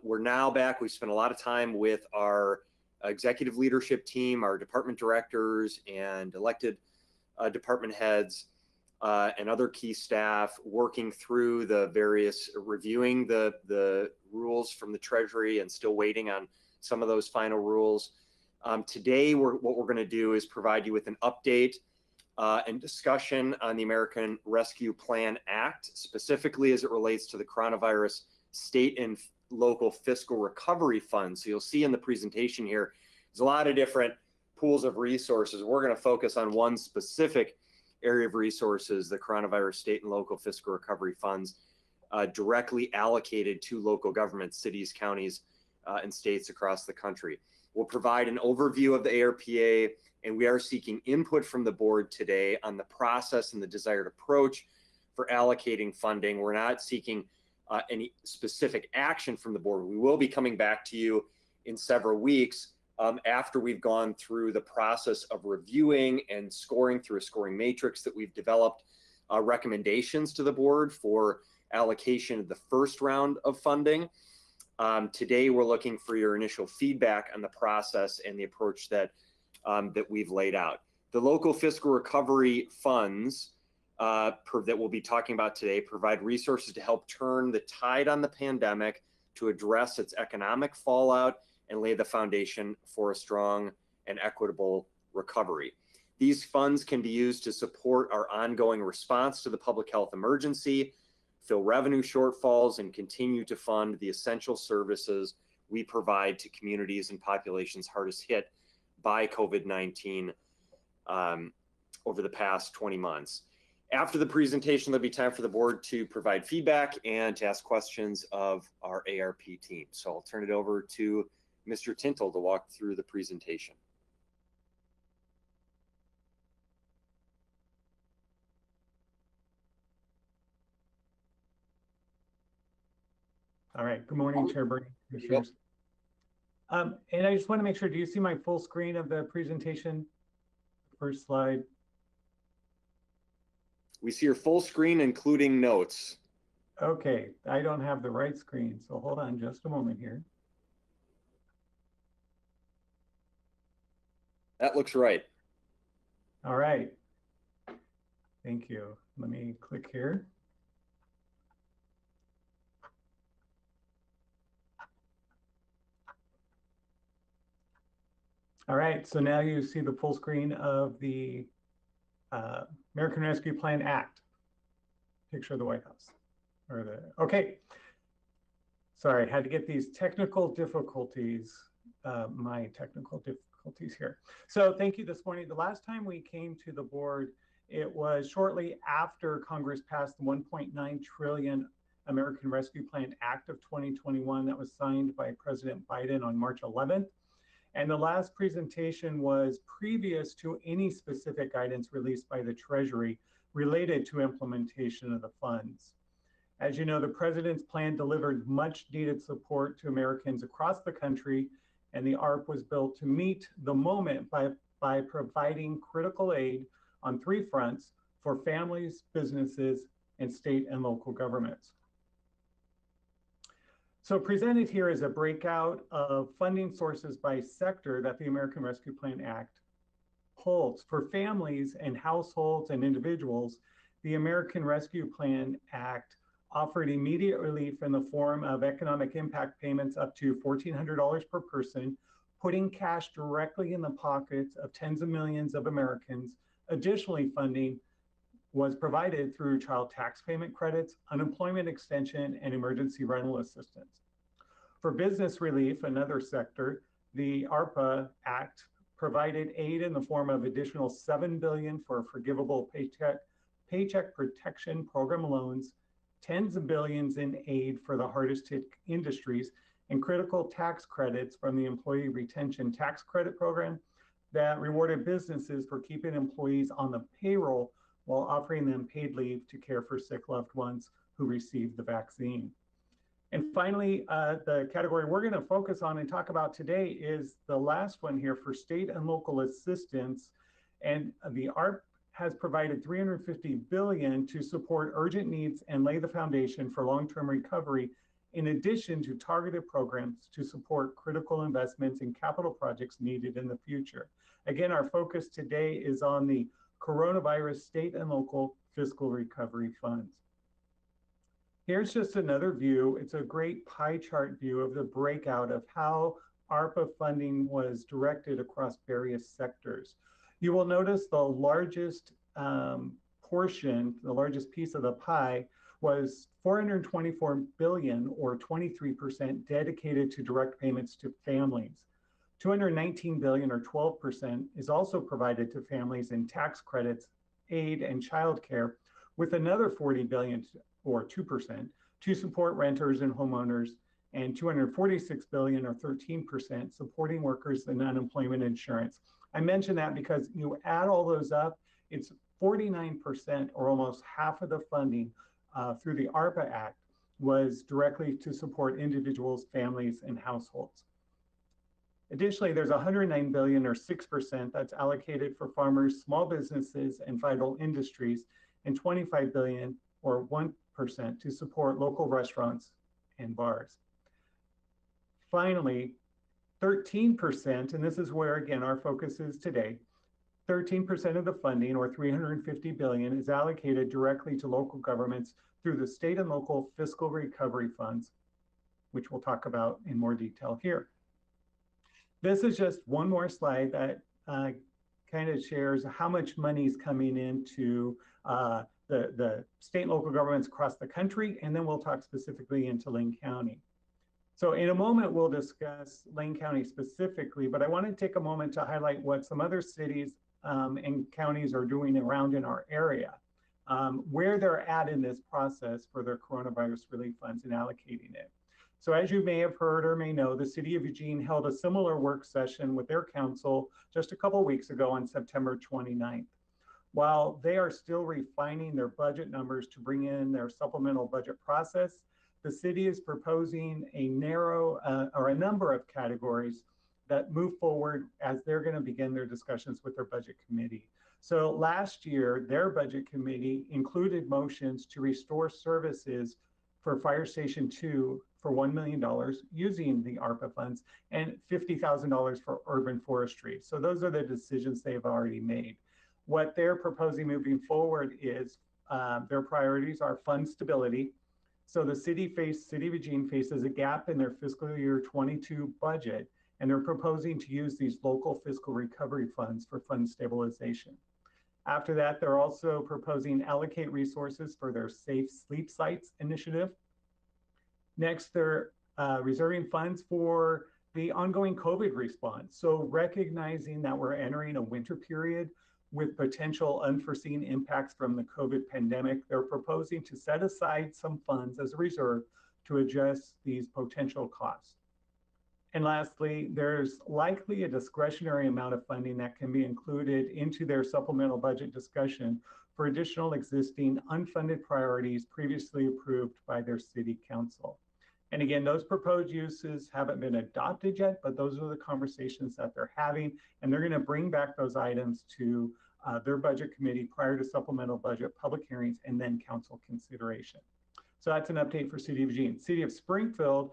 We're now back. We've spent a lot of time with our executive leadership team, our department directors and elected department heads and other key staff, working through the various, reviewing the rules from the Treasury and still waiting on some of those final rules. Today, what we're going to do is provide you with an update and discussion on the American Rescue Plan Act, specifically as it relates to the coronavirus state and local fiscal recovery funds. So you'll see in the presentation here, there's a lot of different pools of resources. We're going to focus on one specific area of resources, the coronavirus state and local fiscal recovery funds, directly allocated to local governments, cities, counties, and states across the country. We'll provide an overview of the ARPA, and we are seeking input from the board today on the process and the desired approach for allocating funding. We're not seeking any specific action from the board. We will be coming back to you in several weeks after we've gone through the process of reviewing and scoring through a scoring matrix that we've developed, recommendations to the board for allocation of the first round of funding. Today, we're looking for your initial feedback on the process and the approach that we've laid out. The local fiscal recovery funds that we'll be talking about today provide resources to help turn the tide on the pandemic, to address its economic fallout and lay the foundation for a strong and equitable recovery. These funds can be used to support our ongoing response to the public health emergency, fill revenue shortfalls, and continue to fund the essential services we provide to communities and populations hardest hit by COVID-19 over the past 20 months. After the presentation, there'll be time for the board to provide feedback and to ask questions of our ARP team. So I'll turn it over to Mr. Tintle to walk through the presentation. All right, good morning, Chair Bernie, Commissioners. And I just want to make sure, do you see my full screen of the presentation? First slide. We see your full screen, including notes. Okay, I don't have the right screen, so hold on just a moment here. That looks right. All right. Thank you. Let me click here. All right, so now you see the full screen of the American Rescue Plan Act. Picture of the White House. Okay. Sorry, had to get these technical difficulties, my technical difficulties here. So thank you this morning. The last time we came to the board, it was shortly after Congress passed the 1.9 trillion American Rescue Plan Act of 2021 that was signed by President Biden on March 11th. And the last presentation was previous to any specific guidance released by the Treasury related to implementation of the funds. As you know, the president's plan delivered much needed support to Americans across the country, and the ARP was built to meet the moment by providing critical aid on three fronts for families, businesses, and state and local governments. So presented here is a breakout of funding sources by sector that the American Rescue Plan Act holds. For families and households and individuals, the American Rescue Plan Act offered immediate relief in the form of economic impact payments up to $1,400 per person, putting cash directly in the pockets of tens of millions of Americans, additionally funding was provided through child tax payment credits, unemployment extension, and emergency rental assistance. For business relief, another sector, the ARPA Act provided aid in the form of additional $7 billion for forgivable paycheck protection program loans, tens of billions in aid for the hardest hit industries, and critical tax credits from the Employee Retention Tax Credit Program that rewarded businesses for keeping employees on the payroll while offering them paid leave to care for sick loved ones who received the vaccine. And finally, the category we're going to focus on and talk about today is the last one here for state and local assistance. And the ARP has provided $350 billion to support urgent needs and lay the foundation for long-term recovery, in addition to targeted programs to support critical investments in capital projects needed in the future. Again, our focus today is on the coronavirus state and local fiscal recovery funds. Here's just another view. It's a great pie chart view of the breakout of how ARPA funding was directed across various sectors. You will notice the largest portion, the largest piece of the pie was $424 billion, or 23%, dedicated to direct payments to families. $219 billion, or 12%, is also provided to families in tax credits, aid, and childcare, with another $40 billion, or 2%, to support renters and homeowners, and $246 billion, or 13%, supporting workers in unemployment insurance. I mention that because you add all those up, it's 49%, or almost half of the funding through the ARPA Act was directly to support individuals, families, and households. Additionally, there's $109 billion, or 6%, that's allocated for farmers, small businesses, and vital industries, and $25 billion, or 1%, to support local restaurants and bars. Finally, 13%, and this is where, again, our focus is today, 13% of the funding, or $350 billion, is allocated directly to local governments through the state and local fiscal recovery funds, which we'll talk about in more detail here. This is just one more slide that kind of shares how much money is coming into the state and local governments across the country, and then we'll talk specifically into Lane County. So in a moment, we'll discuss Lane County specifically, but I want to take a moment to highlight what some other cities and counties are doing around in our area, where they're at in this process for their coronavirus relief funds and allocating it. So as you may have heard or may know, the City of Eugene held a similar work session with their council just a couple weeks ago on September 29th. While they are still refining their budget numbers to bring in their supplemental budget process, the city is proposing a narrow or a number of categories that move forward as they're going to begin their discussions with their budget committee. So last year, their budget committee included motions to restore services for Fire Station 2 for $1 million using the ARPA funds and $50,000 for urban forestry. So those are the decisions they've already made. What they're proposing moving forward is their priorities are fund stability. So the City of Eugene faces a gap in their fiscal year 22 budget, and they're proposing to use these local fiscal recovery funds for fund stabilization. After that, they're also proposing allocate resources for their Safe Sleep Sites initiative. Next, they're reserving funds for the ongoing COVID response. So recognizing that we're entering a winter period with potential unforeseen impacts from the COVID pandemic, they're proposing to set aside some funds as a reserve to address these potential costs. And lastly, there's likely a discretionary amount of funding that can be included into their supplemental budget discussion for additional existing unfunded priorities previously approved by their city council. And again, those proposed uses haven't been adopted yet, but those are the conversations that they're having, and they're going to bring back those items to their budget committee prior to supplemental budget public hearings and then council consideration. So that's an update for City of Eugene. City of Springfield,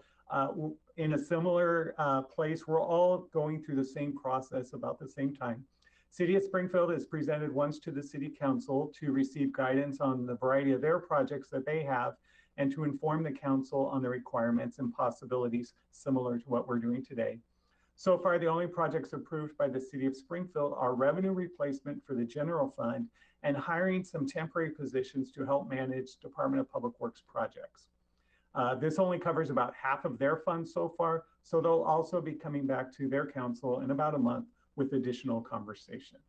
in a similar place, we're all going through the same process about the same time. City of Springfield has presented once to the City Council to receive guidance on the variety of their projects that they have and to inform the council on the requirements and possibilities similar to what we're doing today. So far, the only projects approved by the City of Springfield are revenue replacement for the general fund and hiring some temporary positions to help manage Department of Public Works projects. This only covers about half of their funds so far, so they'll also be coming back to their council in about a month with additional conversation.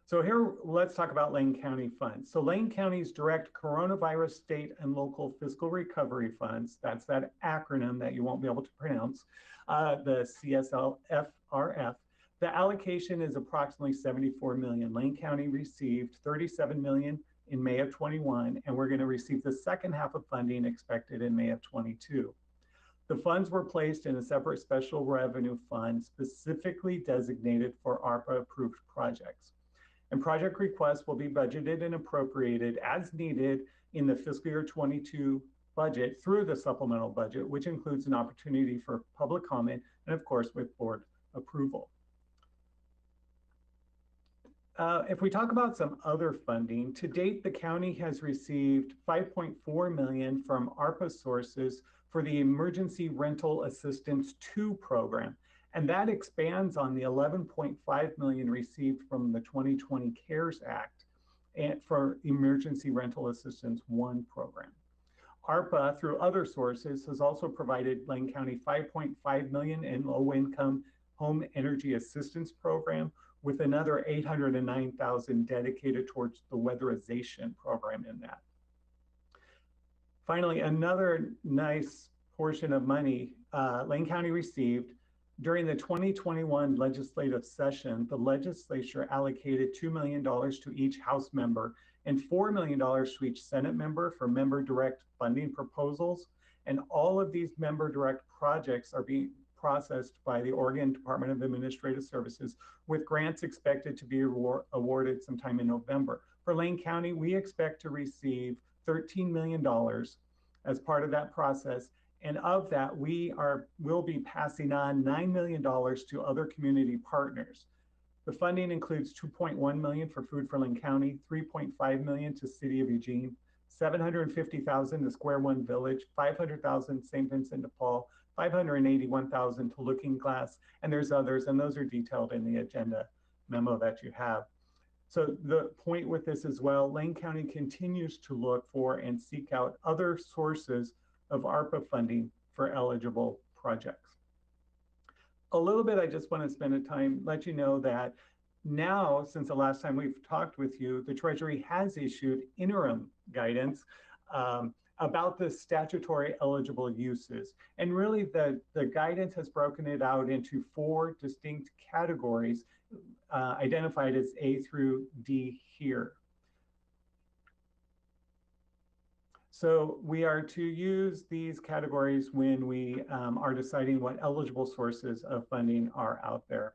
So here, let's talk about Lane County funds. So Lane County's direct coronavirus state and local fiscal recovery funds, that's that acronym that you won't be able to pronounce, the CSLFRF. The allocation is approximately 74 million. Lane County received 37 million in May of 21, and we're going to receive the second half of funding expected in May of 22. The funds were placed in a separate special revenue fund specifically designated for ARPA approved projects. And project requests will be budgeted and appropriated as needed in the fiscal year 22 budget through the supplemental budget, which includes an opportunity for public comment and of course with board approval. If we talk about some other funding, to date, the county has received $5.4 million from ARPA sources for the Emergency Rental Assistance 2 program. And that expands on the $11.5 million received from the 2020 CARES Act and for Emergency Rental Assistance 1 program. ARPA, through other sources, has also provided Lane County $5.5 million in low-income home energy assistance program, with another $809,000 dedicated towards the weatherization program in that. Finally, another nice portion of money Lane County received during the 2021 legislative session. The legislature allocated $2 million to each House member and $4 million to each Senate member for member direct funding proposals. And all of these member direct projects are being processed by the Oregon Department of Administrative Services, with grants expected to be awarded sometime in November. For Lane County, we expect to receive $13 million as part of that process. And of that, will be passing on $9 million to other community partners. The funding includes $2.1 million for Food for Lane County, $3.5 million to City of Eugene, $750,000 to Square One Village, $500,000 St. Vincent de Paul, $581,000 to Looking Glass, and there's others, and those are detailed in the agenda memo that you have. So the point with this as well, Lane County continues to look for and seek out other sources of ARPA funding for eligible projects. A little bit, I just want to spend a time, let you know that now, since the last time we've talked with you, the Treasury has issued interim guidance about the statutory eligible uses. And really the guidance has broken it out into 4 distinct categories identified as A through D here. So we are to use these categories when we are deciding what eligible sources of funding are out there.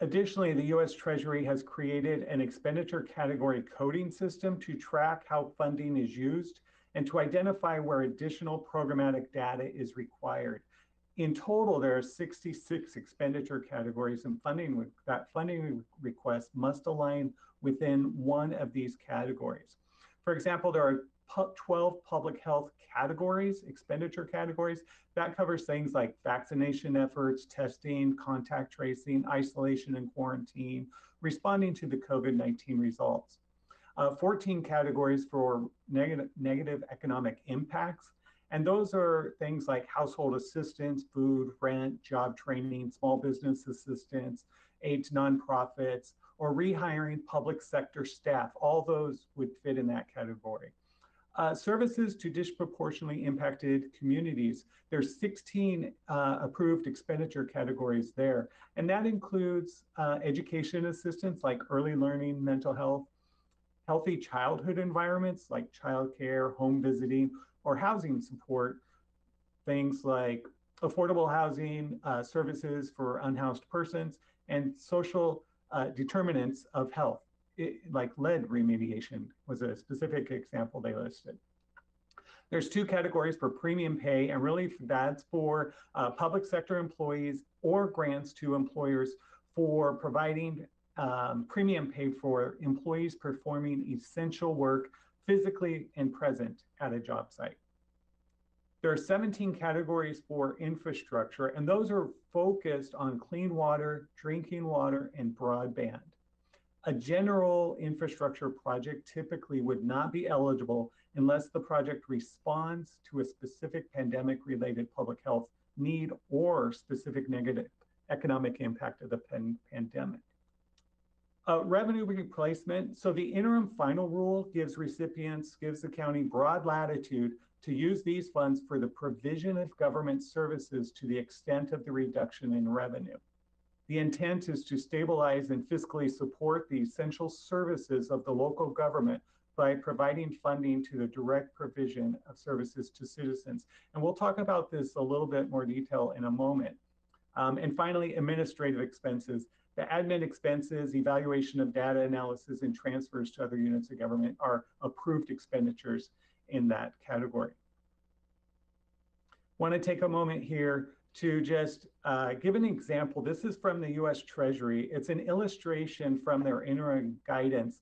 Additionally, the U.S. Treasury has created an expenditure category coding system to track how funding is used and to identify where additional programmatic data is required. In total, there are 66 expenditure categories, and funding request must align within one of these categories. For example, there are 12 public health categories, expenditure categories. That covers things like vaccination efforts, testing, contact tracing, isolation and quarantine, responding to the COVID-19 results. 14 categories for negative economic impacts. And those are things like household assistance, food, rent, job training, small business assistance, aid to nonprofits, or rehiring public sector staff. All those would fit in that category. Services to disproportionately impacted communities. There's 16 approved expenditure categories there. And that includes education assistance like early learning, mental health, healthy childhood environments like childcare, home visiting, or housing support, things like affordable housing, services for unhoused persons, and social determinants of health, like lead remediation was a specific example they listed. There's 2 categories for premium pay, and really that's for public sector employees or grants to employers for providing premium pay for employees performing essential work physically and present at a job site. There are 17 categories for infrastructure, and those are focused on clean water, drinking water, and broadband. A general infrastructure project typically would not be eligible unless the project responds to a specific pandemic-related public health need or specific negative economic impact of the pandemic. Revenue replacement. So the interim final rule gives the county broad latitude to use these funds for the provision of government services to the extent of the reduction in revenue. The intent is to stabilize and fiscally support the essential services of the local government by providing funding to the direct provision of services to citizens. And we'll talk about this a little bit more detail in a moment. And finally, administrative expenses. The admin expenses, evaluation of data analysis, and transfers to other units of government are approved expenditures in that category. Want to take a moment here to just give an example. This is from the US Treasury. It's an illustration from their interim guidance.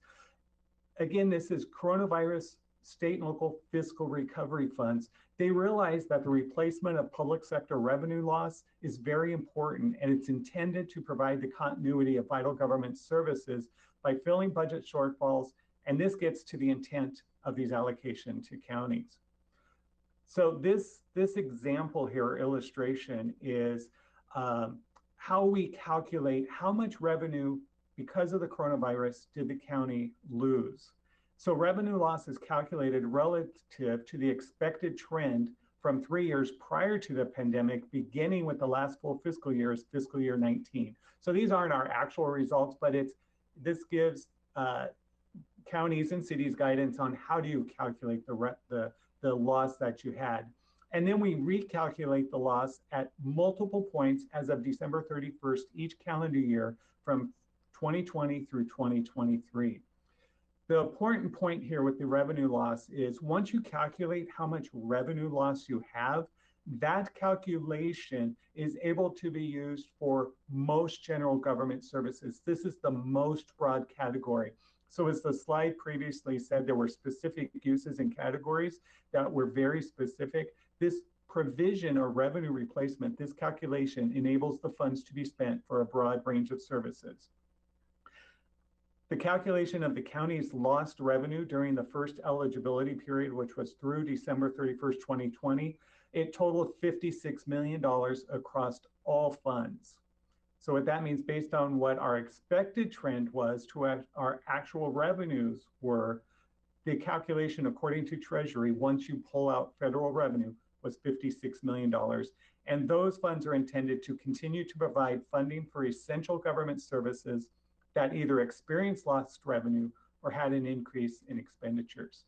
Again, this is coronavirus state and local fiscal recovery funds. They realize that the replacement of public sector revenue loss is very important, and it's intended to provide the continuity of vital government services by filling budget shortfalls, and this gets to the intent of these allocation to counties. So this example here, illustration, is how we calculate how much revenue, because of the coronavirus, did the county lose. So revenue loss is calculated relative to the expected trend from 3 years prior to the pandemic, beginning with the last full fiscal year is fiscal year 19. So these aren't our actual results, but this gives counties and cities guidance on how do you calculate the loss that you had. And then we recalculate the loss at multiple points as of December 31st each calendar year from 2020 through 2023. The important point here with the revenue loss is once you calculate how much revenue loss you have, that calculation is able to be used for most general government services. This is the most broad category. So as the slide previously said, there were specific uses and categories that were very specific. This provision or revenue replacement, this calculation enables the funds to be spent for a broad range of services. The calculation of the county's lost revenue during the first eligibility period, which was through December 31st, 2020, it totaled $56 million across all funds. So what that means, based on what our expected trend was to our actual revenues were, the calculation according to Treasury, once you pull out federal revenue, was $56 million. And those funds are intended to continue to provide funding for essential government services that either experienced lost revenue or had an increase in expenditures.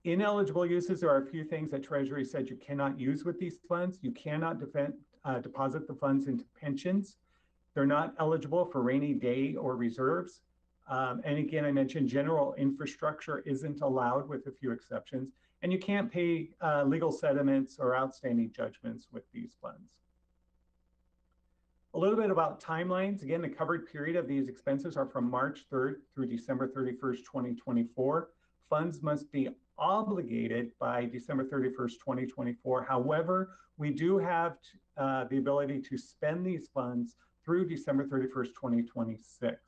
Ineligible uses, there are a few things that Treasury said you cannot use with these funds. You cannot deposit the funds into pensions. They're not eligible for rainy day or reserves. And again, I mentioned general infrastructure isn't allowed with a few exceptions. And you can't pay legal settlements or outstanding judgments with these funds. A little bit about timelines. Again, the covered period of these expenses are from March 3rd through December 31st, 2024. Funds must be obligated by December 31st, 2024. However, we do have the ability to spend these funds through December 31st, 2026.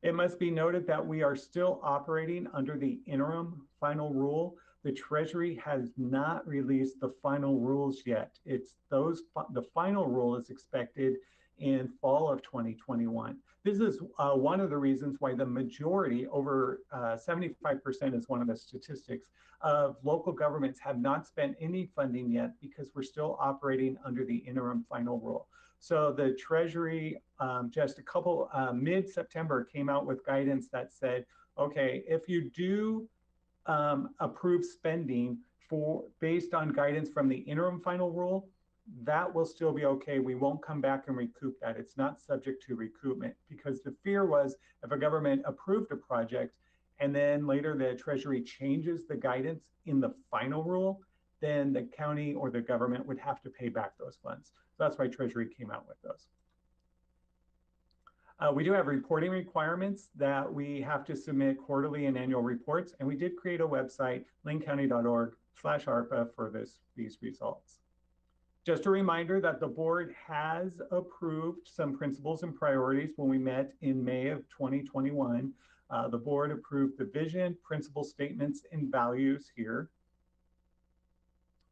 It must be noted that we are still operating under the interim final rule. The Treasury has not released the final rules yet. The final rule is expected in fall of 2021. This is one of the reasons why the majority, over 75% is one of the statistics, of local governments have not spent any funding yet because we're still operating under the interim final rule. So the Treasury, just a couple, mid-September, came out with guidance that said, okay, if you do approve spending based on guidance from the interim final rule, that will still be okay. We won't come back and recoup that. It's not subject to recoupment, because the fear was if a government approved a project and then later the Treasury changes the guidance in the final rule, then the county or the government would have to pay back those funds. So that's why Treasury came out with those. We do have reporting requirements that we have to submit quarterly and annual reports, and we did create a website, lanecounty.org/ARPA for these results. Just a reminder that the board has approved some principles and priorities when we met in May of 2021. The board approved the vision, principle statements, and values here.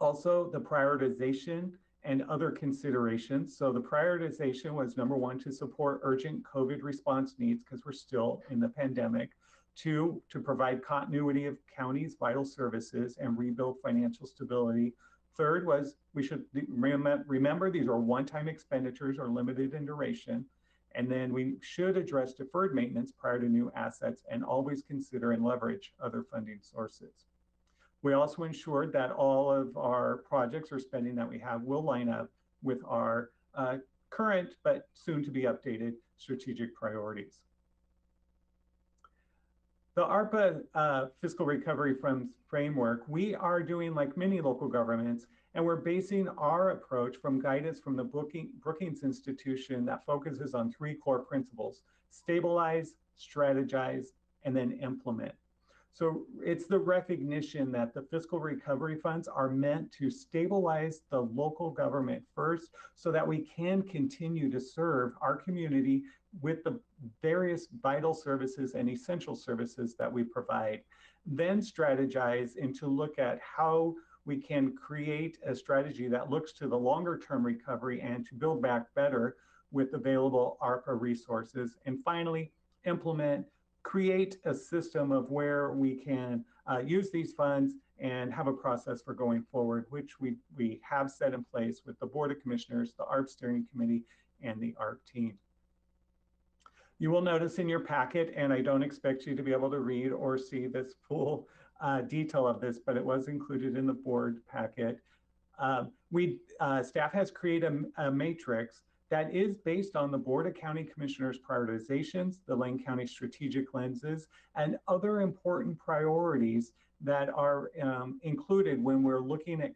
Also, the prioritization and other considerations. So the prioritization was number one, to support urgent COVID response needs because we're still in the pandemic. Two, to provide continuity of county's vital services and rebuild financial stability. Third was we should remember these are one-time expenditures or limited in duration. And then we should address deferred maintenance prior to new assets and always consider and leverage other funding sources. We also ensured that all of our projects or spending that we have will line up with our current but soon to be updated strategic priorities. The ARPA fiscal recovery framework, we are doing like many local governments, and we're basing our approach from guidance from the Brookings Institution that focuses on three core principles: stabilize, strategize, and then implement. So it's the recognition that the fiscal recovery funds are meant to stabilize the local government first so that we can continue to serve our community with the various vital services and essential services that we provide. Then strategize and to look at how we can create a strategy that looks to the longer term recovery and to build back better with available ARPA resources. And finally, implement, create a system of where we can use these funds and have a process for going forward, which we have set in place with the Board of Commissioners, the ARP Steering Committee, and the ARP team. You will notice in your packet, and I don't expect you to be able to read or see this full detail of this, but it was included in the board packet. Staff has created a matrix that is based on the Board of County Commissioners prioritizations, the Lane County strategic lenses, and other important priorities that are included when we're looking at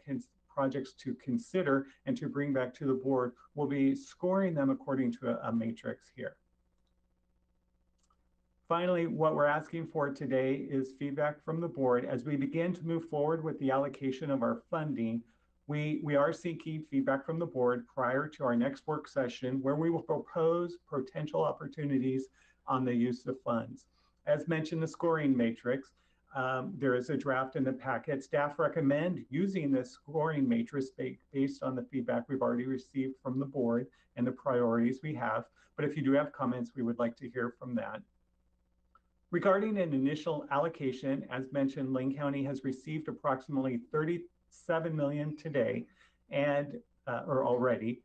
projects to consider and to bring back to the board. We'll be scoring them according to a matrix here. Finally, what we're asking for today is feedback from the board. As we begin to move forward with the allocation of our funding, we are seeking feedback from the board prior to our next work session where we will propose potential opportunities on the use of funds. As mentioned, the scoring matrix, there is a draft in the packet. Staff recommend using this scoring matrix based on the feedback we've already received from the board and the priorities we have. But if you do have comments, we would like to hear from that. Regarding an initial allocation, as mentioned, Lane County has received approximately $37 million today or already,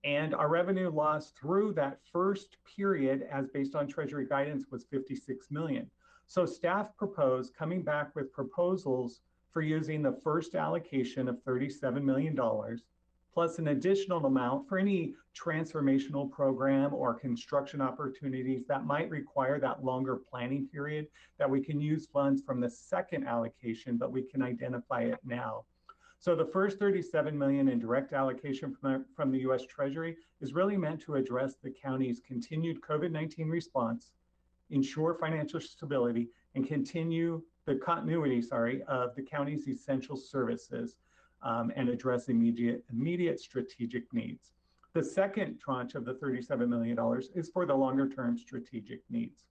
and our revenue loss through that first period, as based on Treasury guidance, was $56 million. So staff proposed coming back with proposals for using the first allocation of $37 million, plus an additional amount for any transformational program or construction opportunities that might require that longer planning period, that we can use funds from the second allocation, but we can identify it now. So the first $37 million in direct allocation from the U.S. Treasury is really meant to address the county's continued COVID-19 response, ensure financial stability, and continue the continuity, of the county's essential services and address immediate strategic needs. The second tranche of the $37 million is for the longer term strategic needs.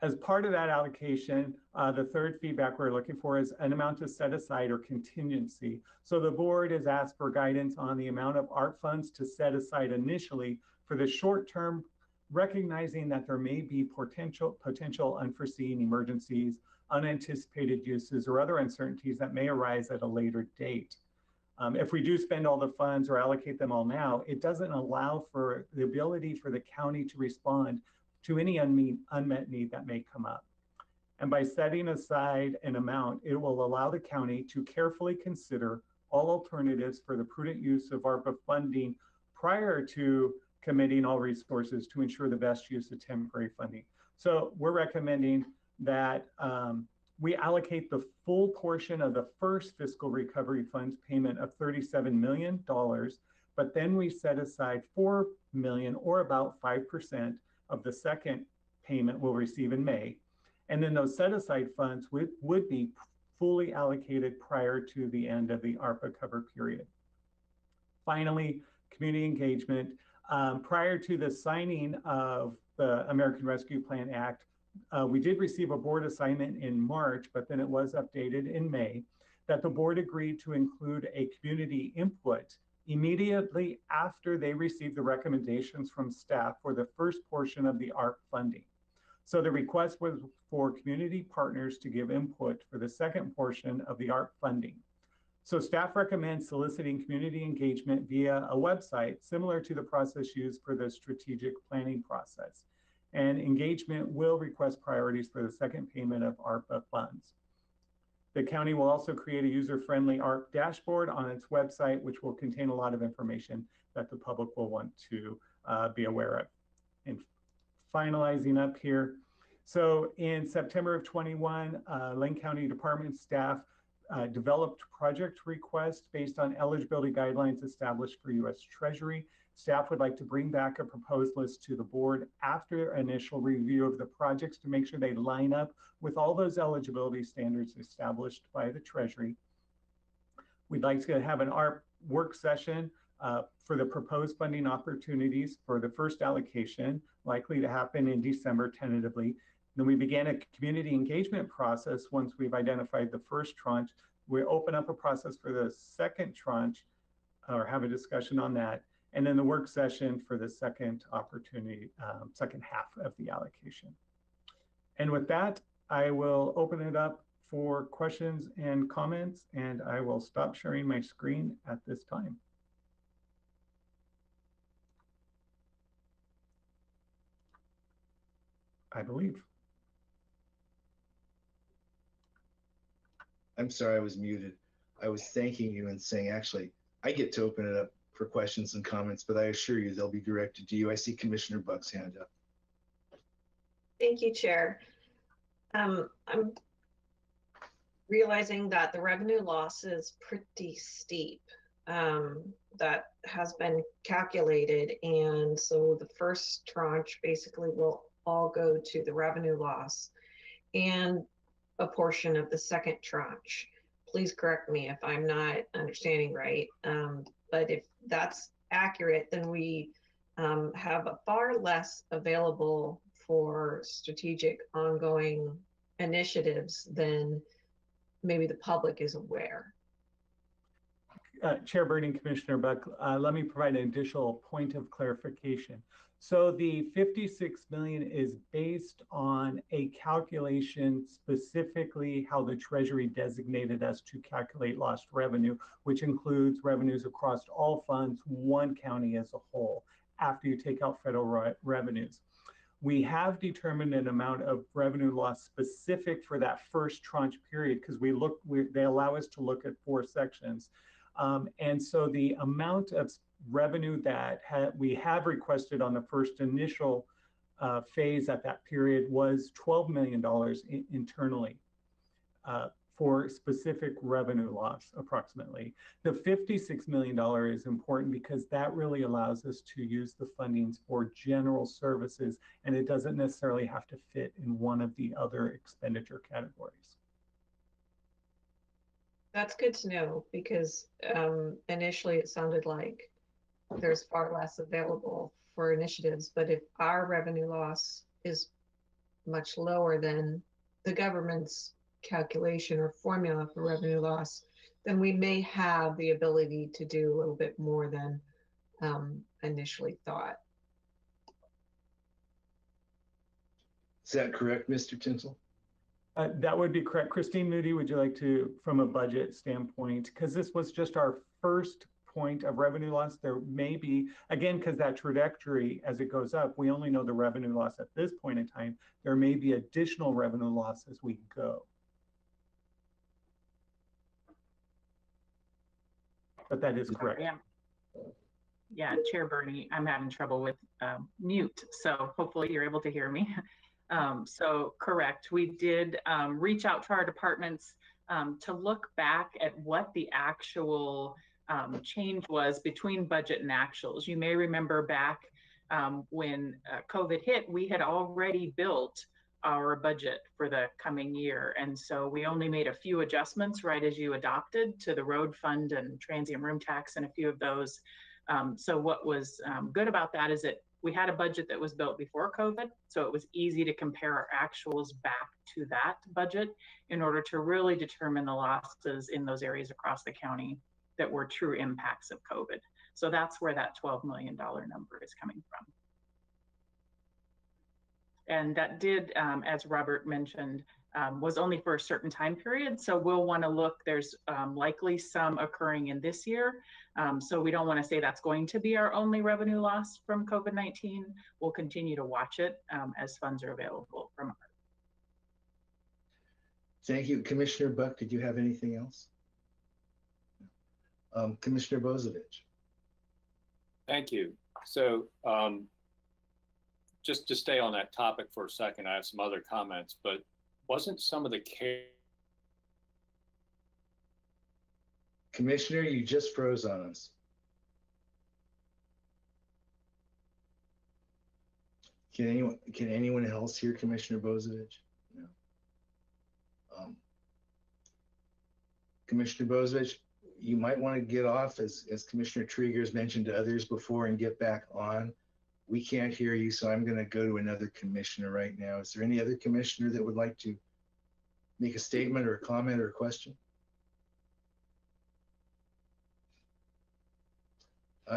As part of that allocation, the third feedback we're looking for is an amount to set aside or contingency. So the board has asked for guidance on the amount of ARP funds to set aside initially for the short term, recognizing that there may be potential unforeseen emergencies, unanticipated uses, or other uncertainties that may arise at a later date. If we do spend all the funds or allocate them all now, it doesn't allow for the ability for the county to respond to any unmet need that may come up. And by setting aside an amount, it will allow the county to carefully consider all alternatives for the prudent use of ARPA funding prior to committing all resources to ensure the best use of temporary funding. So we're recommending that we allocate the full portion of the first fiscal recovery funds payment of $37 million, but then we set aside 4 million, or about 5% of the second payment we'll receive in May. And then those set aside funds would be fully allocated prior to the end of the ARPA cover period. Finally, community engagement. Prior to the signing of the American Rescue Plan Act, we did receive a board assignment in March, but then it was updated in May, that the board agreed to include a community input immediately after they received the recommendations from staff for the first portion of the ARP funding. So the request was for community partners to give input for the second portion of the ARP funding. So staff recommends soliciting community engagement via a website similar to the process used for the strategic planning process. And engagement will request priorities for the second payment of ARPA funds. The county will also create a user-friendly ARP dashboard on its website, which will contain a lot of information that the public will want to be aware of. And finalizing up here. So in September of 21, Lane County Department staff developed project requests based on eligibility guidelines established for U.S. Treasury. Staff would like to bring back a proposed list to the board after initial review of the projects to make sure they line up with all those eligibility standards established by the Treasury. We'd like to have an ARP work session for the proposed funding opportunities for the first allocation, likely to happen in December tentatively. Then we began a community engagement process once we've identified the first tranche. We open up a process for the second tranche, or have a discussion on that. And then the work session for the second opportunity, second half of the allocation. And with that, I will open it up for questions and comments, and I will stop sharing my screen at this time. I believe. I'm sorry, I was muted. I was thanking you and saying, actually, I get to open it up for questions and comments, but I assure you they'll be directed to you. I see Commissioner Buck's hand up. Thank you, Chair. I'm realizing that the revenue loss is pretty steep. That has been calculated, and so the first tranche basically will all go to the revenue loss, and a portion of the second tranche. Please correct me if I'm not understanding right. But if that's accurate, then we have a far less available for strategic ongoing initiatives than maybe the public is aware. Chair Birding, Commissioner Buck, let me provide an additional point of clarification. So the 56 million is based on a calculation, specifically how the Treasury designated us to calculate lost revenue, which includes revenues across all funds, one county as a whole, after you take out federal revenues. We have determined an amount of revenue loss specific for that first tranche period, because they allow us to look at 4 sections. And so the amount of revenue that we have requested on the first initial phase at that period was $12 million internally for specific revenue loss, approximately. The $56 million is important because that really allows us to use the fundings for general services, and it doesn't necessarily have to fit in one of the other expenditure categories. That's good to know, because initially it sounded like there's far less available for initiatives, but if our revenue loss is much lower than the government's calculation or formula for revenue loss, then we may have the ability to do a little bit more than initially thought. Is that correct, Mr. Tinsel? That would be correct. Christine Moody, would you like to, from a budget standpoint, because this was just our first point of revenue loss, there may be, again, because that trajectory, as it goes up, we only know the revenue loss at this point in time, there may be additional revenue loss as we go. But that is correct. Yeah, Chair Bernie, I'm having trouble with mute, so hopefully you're able to hear me. So correct, we did reach out to our departments to look back at what the actual change was between budget and actuals. You may remember back when COVID hit, we had already built our budget for the coming year. And so we only made a few adjustments right as you adopted to the road fund and transient room tax and a few of those. So what was good about that is that we had a budget that was built before COVID. So it was easy to compare our actuals back to that budget in order to really determine the losses in those areas across the county that were true impacts of COVID. So that's where that $12 million number is coming from. And that did, as Robert mentioned, was only for a certain time period. So we'll want to look, there's likely some occurring in this year. So we don't want to say that's going to be our only revenue loss from COVID-19. We'll continue to watch it as funds are available from. Thank you. Commissioner Buck, did you have anything else? Commissioner Bozovich. Thank you. So just to stay on that topic for a second, I have some other comments, but wasn't some of the care... Commissioner, you just froze on us. Can anyone else hear Commissioner Bozovich? No. Commissioner Bozovich, you might want to get off, as Commissioner Trieger's mentioned to others before, and get back on. We can't hear you, so I'm going to go to another commissioner right now. Is there any other commissioner that would like to make a statement or a comment or a question?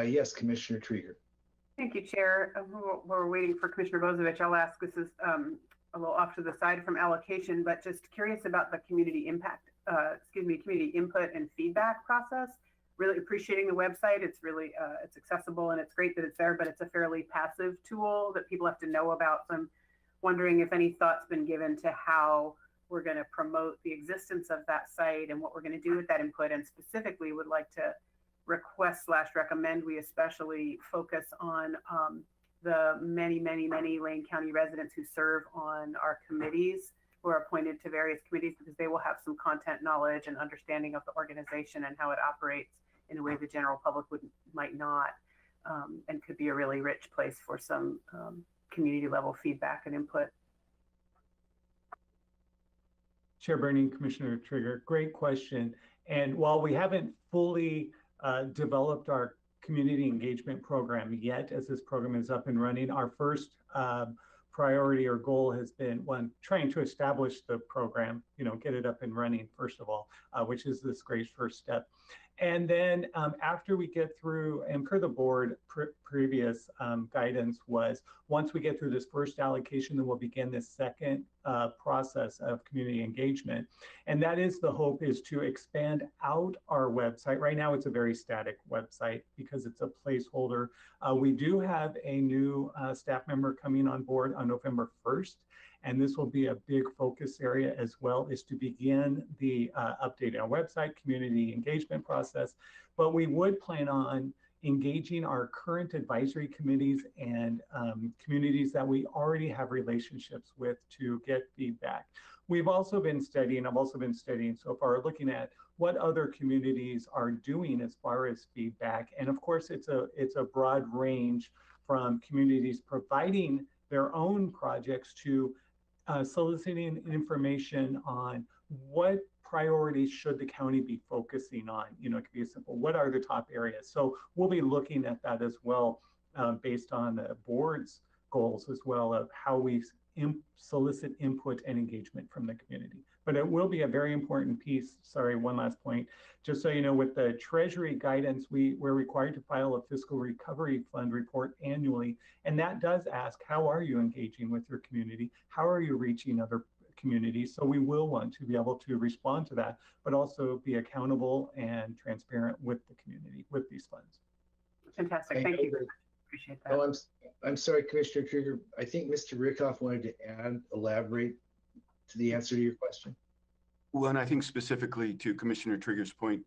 Yes, Commissioner Trieger. Thank you, Chair. We're waiting for Commissioner Bozovich. I'll ask, this is a little off to the side from allocation, but just curious about the community impact, community input and feedback process. Really appreciating the website. It's really, it's accessible and it's great that it's there, but it's a fairly passive tool that people have to know about. So I'm wondering if any thought's been given to how we're going to promote the existence of that site and what we're going to do with that input. And specifically would like to request / recommend we especially focus on the many Lane County residents who serve on our committees, who are appointed to various committees, because they will have some content knowledge and understanding of the organization and how it operates in a way the general public might not, and could be a really rich place for some community level feedback and input. Chair Bernie, Commissioner Trigger, great question. And while we haven't fully developed our community engagement program yet, as this program is up and running, our first priority or goal has been, one, trying to establish the program, get it up and running, first of all, which is this great first step. And then after we get through, and per the board previous guidance was, once we get through this first allocation, then we'll begin this second process of community engagement. And that is the hope, is to expand out our website. Right now, it's a very static website because it's a placeholder. We do have a new staff member coming on board on November 1st. And this will be a big focus area as well, is to begin the updating our website, community engagement process. But we would plan on engaging our current advisory committees and communities that we already have relationships with to get feedback. We've also been studying, I've also been studying so far, looking at what other communities are doing as far as feedback. And of course, it's a broad range from communities providing their own projects to soliciting information on what priorities should the county be focusing on. It could be as simple, what are the top areas? So we'll be looking at that as well, based on the board's goals as well, of how we solicit input and engagement from the community. But it will be a very important piece. Sorry, one last point. Just so you know, with the Treasury guidance, we're required to file a fiscal recovery fund report annually. And that does ask, how are you engaging with your community? How are you reaching other communities? So we will want to be able to respond to that, but also be accountable and transparent with the community, with these funds. Fantastic, thank you. Appreciate that. Oh, I'm sorry, Commissioner Trigger. I think Mr. Rickoff wanted to elaborate to the answer to your question. Well, and I think specifically to Commissioner Trigger's point,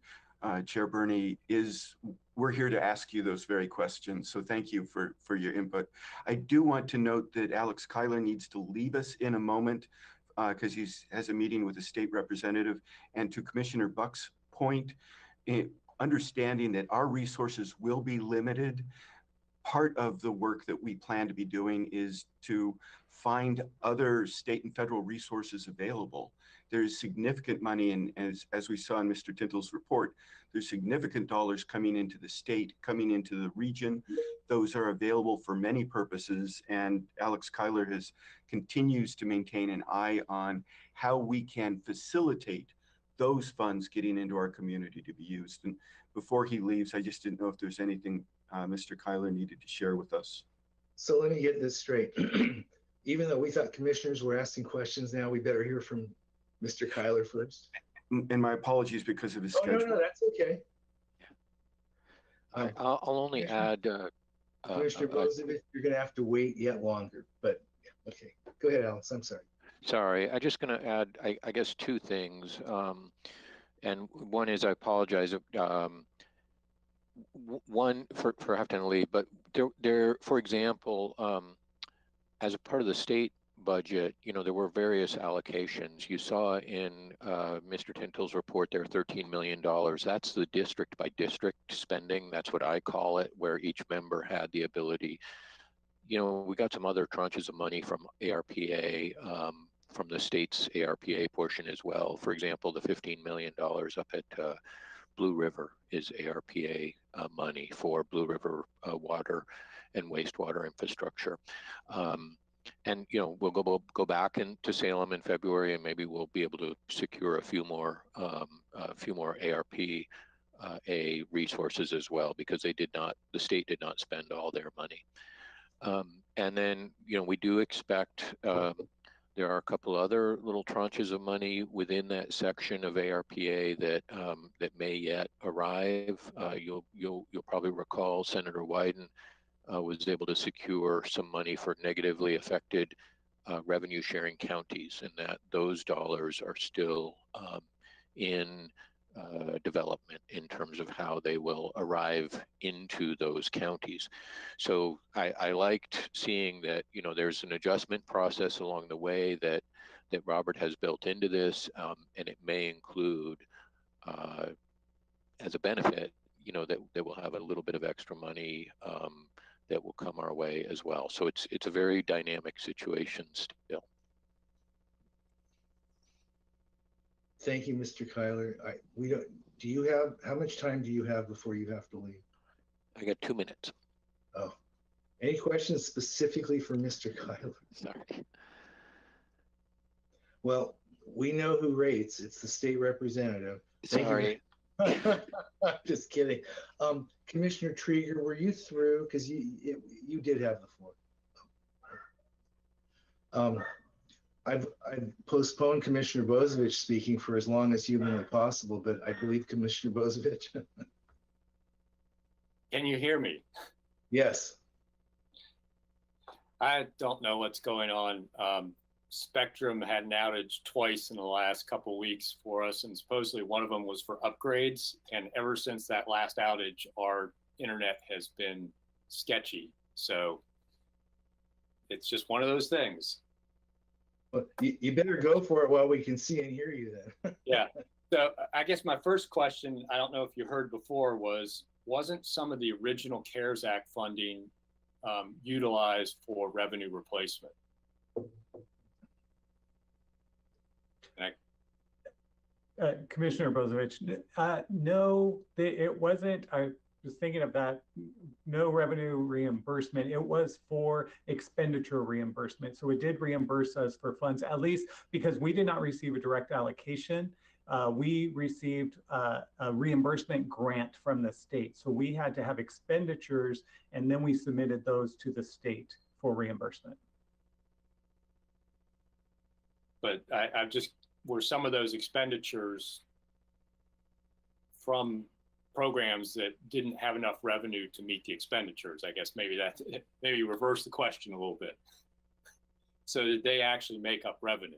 Chair Bernie, is we're here to ask you those very questions. So thank you for your input. I do want to note that Alex Kyler needs to leave us in a moment because he has a meeting with a state representative. And to Commissioner Buck's point, understanding that our resources will be limited. Part of the work that we plan to be doing is to find other state and federal resources available. There's significant money, and as we saw in Mr. Tintle's report, there's significant dollars coming into the state, coming into the region. Those are available for many purposes, and Alex Kyler continues to maintain an eye on how we can facilitate those funds getting into our community to be used. And before he leaves, I just didn't know if there's anything Mr. Kyler needed to share with us. So let me get this straight. Even though we thought commissioners were asking questions, now we better hear from Mr. Kyler first. And my apologies because of his schedule. No, that's okay. I'll only add. Commissioner Bozievich, you're going to have to wait yet longer, but okay. Go ahead, Alex. I'm sorry. Sorry, I'm just going to add, I guess, two things. And one is I apologize. One for having to leave, but there, for example, as a part of the state budget, there were various allocations. You saw in Mr. Tintle's report there, $13 million. That's the district by district spending. That's what I call it, where each member had the ability. We got some other tranches of money from ARPA, from the state's ARPA portion as well. For example, the $15 million up at Blue River is ARPA money for Blue River water and wastewater infrastructure. And we'll go back into Salem in February, and maybe we'll be able to secure a few more ARPA resources as well, because the state did not spend all their money. And then we do expect there are a couple other little tranches of money within that section of ARPA that may yet arrive. You'll probably recall Senator Wyden was able to secure some money for negatively affected revenue sharing counties, and that those dollars are still in development in terms of how they will arrive into those counties. So I liked seeing that there's an adjustment process along the way that Robert has built into this, and it may include as a benefit that we'll have a little bit of extra money that will come our way as well. So it's a very dynamic situation still. Thank you, Mr. Kyler. How much time do you have before you have to leave? I got 2 minutes. Oh, any questions specifically for Mr. Kyler? Sorry. Well, we know who rates. It's the state representative. Sorry. Just kidding. Commissioner Trieger, were you through? Because you did have the floor. I've postponed Commissioner Bozievich speaking for as long as humanly possible, but I believe Commissioner Bozievich. Can you hear me? Yes. I don't know what's going on. Spectrum had an outage twice in the last couple of weeks for us, and supposedly one of them was for upgrades. And ever since that last outage, our internet has been sketchy. So it's just one of those things. Well, you better go for it while we can see and hear you then. Yeah. So I guess my first question, I don't know if you heard before, wasn't some of the original CARES Act funding utilized for revenue replacement? Commissioner Bozievich, no, it wasn't. I was thinking of that. No revenue reimbursement. It was for expenditure reimbursement. So it did reimburse us for funds, at least because we did not receive a direct allocation. We received a reimbursement grant from the state. So we had to have expenditures, and then we submitted those to the state for reimbursement. But I just, were some of those expenditures from programs that didn't have enough revenue to meet the expenditures? I guess maybe reverse the question a little bit. So did they actually make up revenue?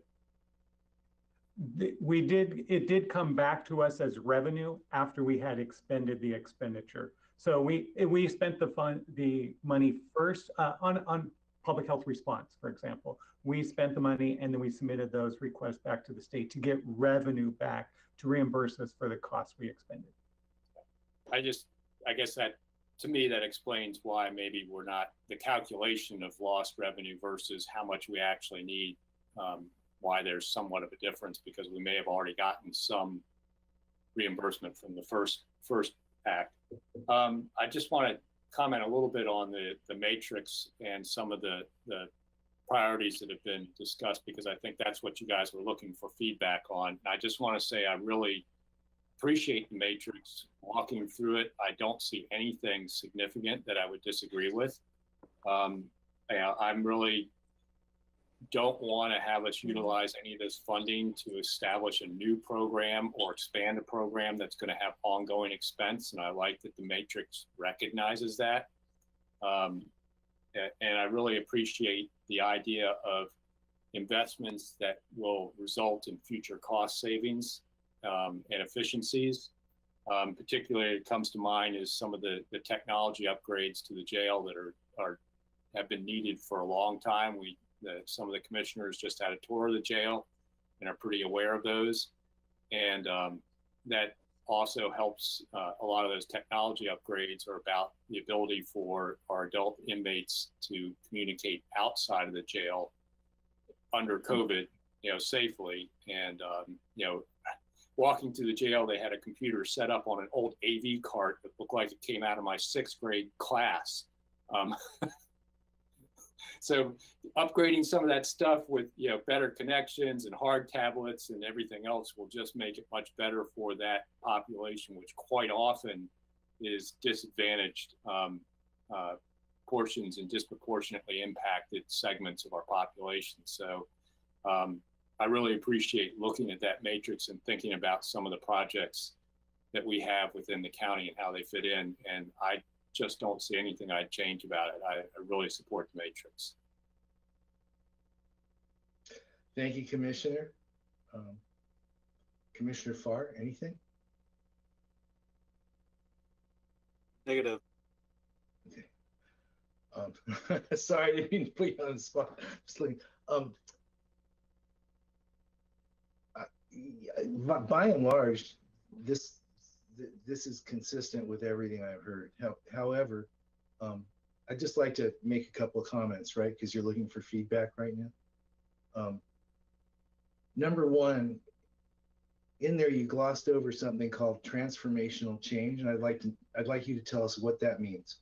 It did come back to us as revenue after we had expended the expenditure. So we spent the money first on public health response, for example. We spent the money and then we submitted those requests back to the state to get revenue back to reimburse us for the costs we expended. I guess that, to me, that explains why maybe we're not, the calculation of lost revenue versus how much we actually need, why there's somewhat of a difference, because we may have already gotten some reimbursement from the first act. I just want to comment a little bit on the matrix and some of the priorities that have been discussed, because I think that's what you guys were looking for feedback on. And I just want to say I really appreciate the matrix. Walking through it, I don't see anything significant that I would disagree with. I'm really don't want to have us utilize any of this funding to establish a new program or expand a program that's going to have ongoing expense. And I like that the matrix recognizes that. And I really appreciate the idea of investments that will result in future cost savings and efficiencies. Particularly, it comes to mind is some of the technology upgrades to the jail that have been needed for a long time. Some of the commissioners just had a tour of the jail and are pretty aware of those. And that also helps. A lot of those technology upgrades are about the ability for our adult inmates to communicate outside of the jail under COVID, safely. And, walking through the jail, they had a computer set up on an old AV cart that looked like it came out of my 6th grade class. So upgrading some of that stuff with, better connections and hard tablets and everything else will just make it much better for that population, which quite often is disadvantaged portions and disproportionately impacted segments of our population. So I really appreciate looking at that matrix and thinking about some of the projects that we have within the county and how they fit in. And I just don't see anything I'd change about it. I really support the matrix. Thank you, Commissioner. Commissioner Farr, anything? Negative. Okay. Sorry, I didn't mean to put you on the spot. By and large, this is consistent with everything I've heard. However, I'd just like to make a couple of comments, right? Because you're looking for feedback right now. Number one, in there you glossed over something called transformational change, and I'd like you to tell us what that means.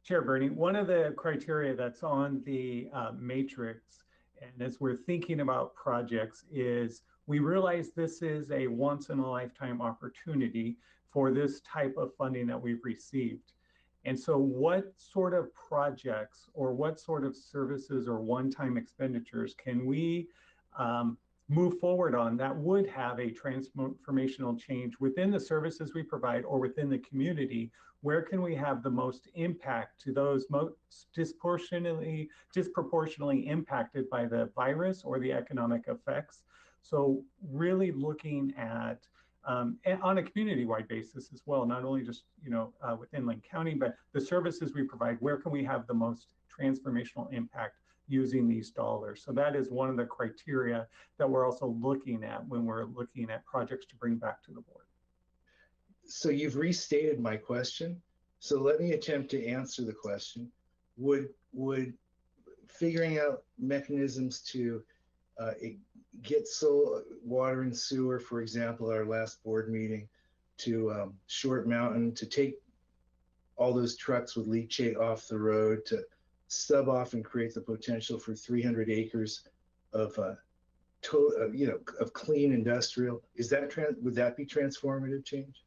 Chair Bernie, one of the criteria that's on the matrix, and as we're thinking about projects, is we realize this is a once-in-a-lifetime opportunity for this type of funding that we've received. And so what sort of projects or what sort of services or one-time expenditures can we move forward on that would have a transformational change within the services we provide or within the community? Where can we have the most impact to those most disproportionately impacted by the virus or the economic effects? So really looking at on a community-wide basis as well, not only just within Lane County, but the services we provide, where can we have the most transformational impact using these dollars? So that is one of the criteria that we're also looking at when we're looking at projects to bring back to the board. So you've restated my question. So let me attempt to answer the question. Would figuring out mechanisms to get water and sewer, for example, our last board meeting, to Short Mountain, to take all those trucks with leachate off the road, to stub off and create the potential for 300 acres of of clean industrial, would that be transformative change?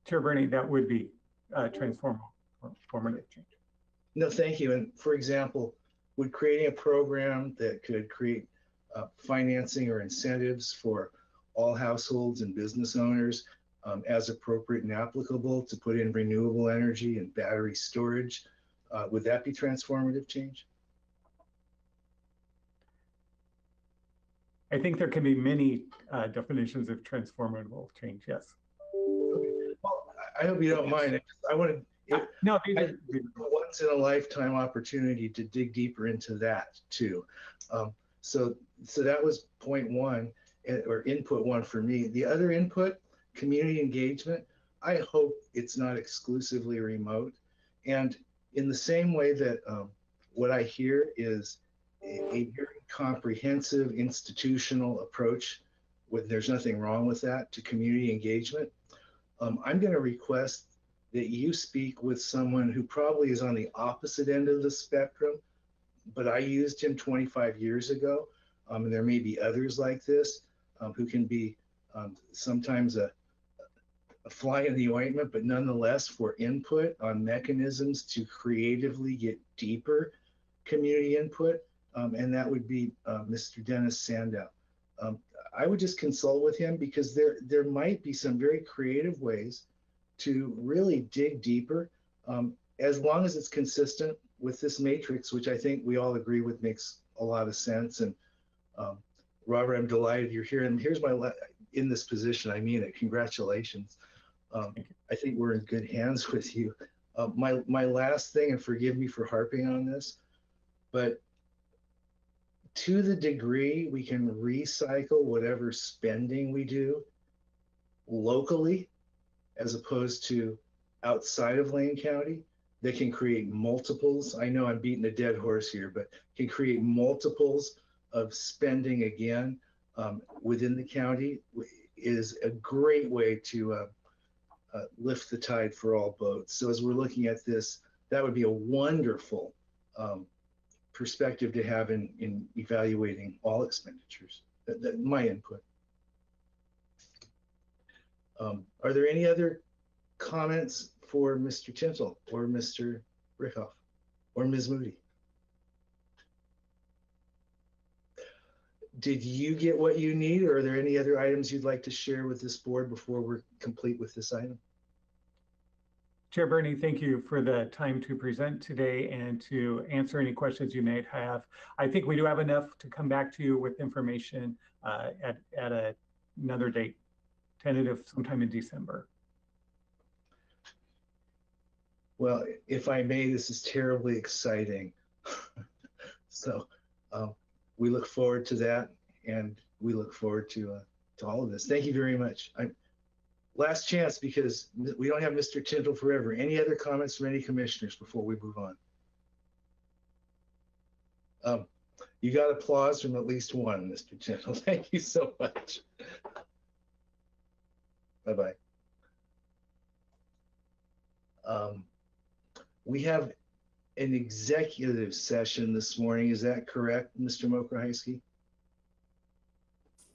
Chair Bernie, that would be transformative change. No, thank you. And for example, would creating a program that could create financing or incentives for all households and business owners as appropriate and applicable to put in renewable energy and battery storage, would that be transformative change? I think there can be many definitions of transformative change, yes. Okay. Well, I hope you don't mind. I wanted no, once in a lifetime opportunity to dig deeper into that too. So that was point one. or input one for me. The other input, community engagement, I hope it's not exclusively remote. And in the same way that what I hear is a very comprehensive institutional approach, there's nothing wrong with that, to community engagement. I'm going to request that you speak with someone who probably is on the opposite end of the spectrum, but I used him 25 years ago. And there may be others like this who can be sometimes a fly in the ointment, but nonetheless for input on mechanisms to creatively get deeper community input. And that would be Mr. Dennis Sandow. I would just consult with him because there might be some very creative ways to really dig deeper, as long as it's consistent with this matrix, which I think we all agree with makes a lot of sense. And Robert, I'm delighted you're here. And here's in this position, I mean it, congratulations. I think we're in good hands with you. My last thing, and forgive me for harping on this, but to the degree we can recycle whatever spending we do locally, as opposed to outside of Lane County, that can create multiples. I know I'm beating a dead horse here, but can create multiples of spending again within the county is a great way to lift the tide for all boats. So as we're looking at this, that would be a wonderful perspective to have in evaluating all expenditures. My input. Are there any other comments for Mr. Tintle or Mr. Rickoff or Ms. Moody? Did you get what you need, or are there any other items you'd like to share with this board before we're complete with this item? Chair Bernie, thank you for the time to present today and to answer any questions you may have. I think we do have enough to come back to you with information at another date, tentative sometime in December. Well, if I may, this is terribly exciting. So we look forward to that, and we look forward to all of this. Thank you very much. Last chance, because we don't have Mr. Tintle forever. Any other comments from any commissioners before we move on? You got applause from at least one, Mr. Tintle. Thank you so much. Bye-bye. We have an executive session this morning. Is that correct, Mr. Mokrahysky?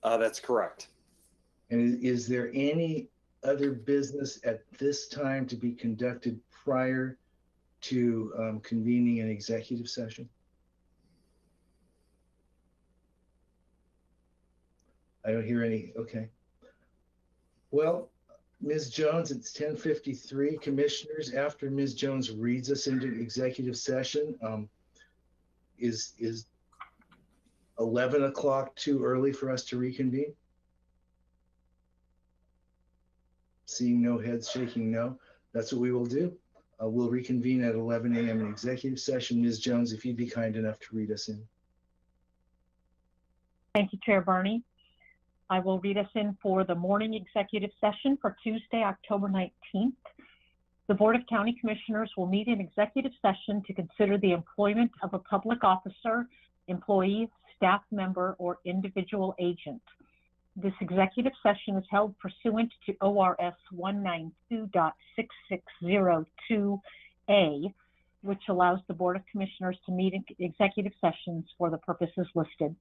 That's correct. And is there any other business at this time to be conducted prior to convening an executive session? I don't hear any. Okay. Well, Ms. Jones, it's 10:53. Commissioners, after Ms. Jones reads us into executive session, is 11 o'clock too early for us to reconvene? Seeing no heads shaking no, that's what we will do. We'll reconvene at 11 a.m. in executive session. Ms. Jones, if you'd be kind enough to read us in. Thank you, Chair Bernie. I will read us in for the morning executive session for Tuesday, October 19th. The Board of County Commissioners will meet in executive session to consider the employment of a public officer, employee, staff member, or individual agent. This executive session is held pursuant to ORS 192.6602A, which allows the Board of Commissioners to meet in executive sessions for the purposes listed.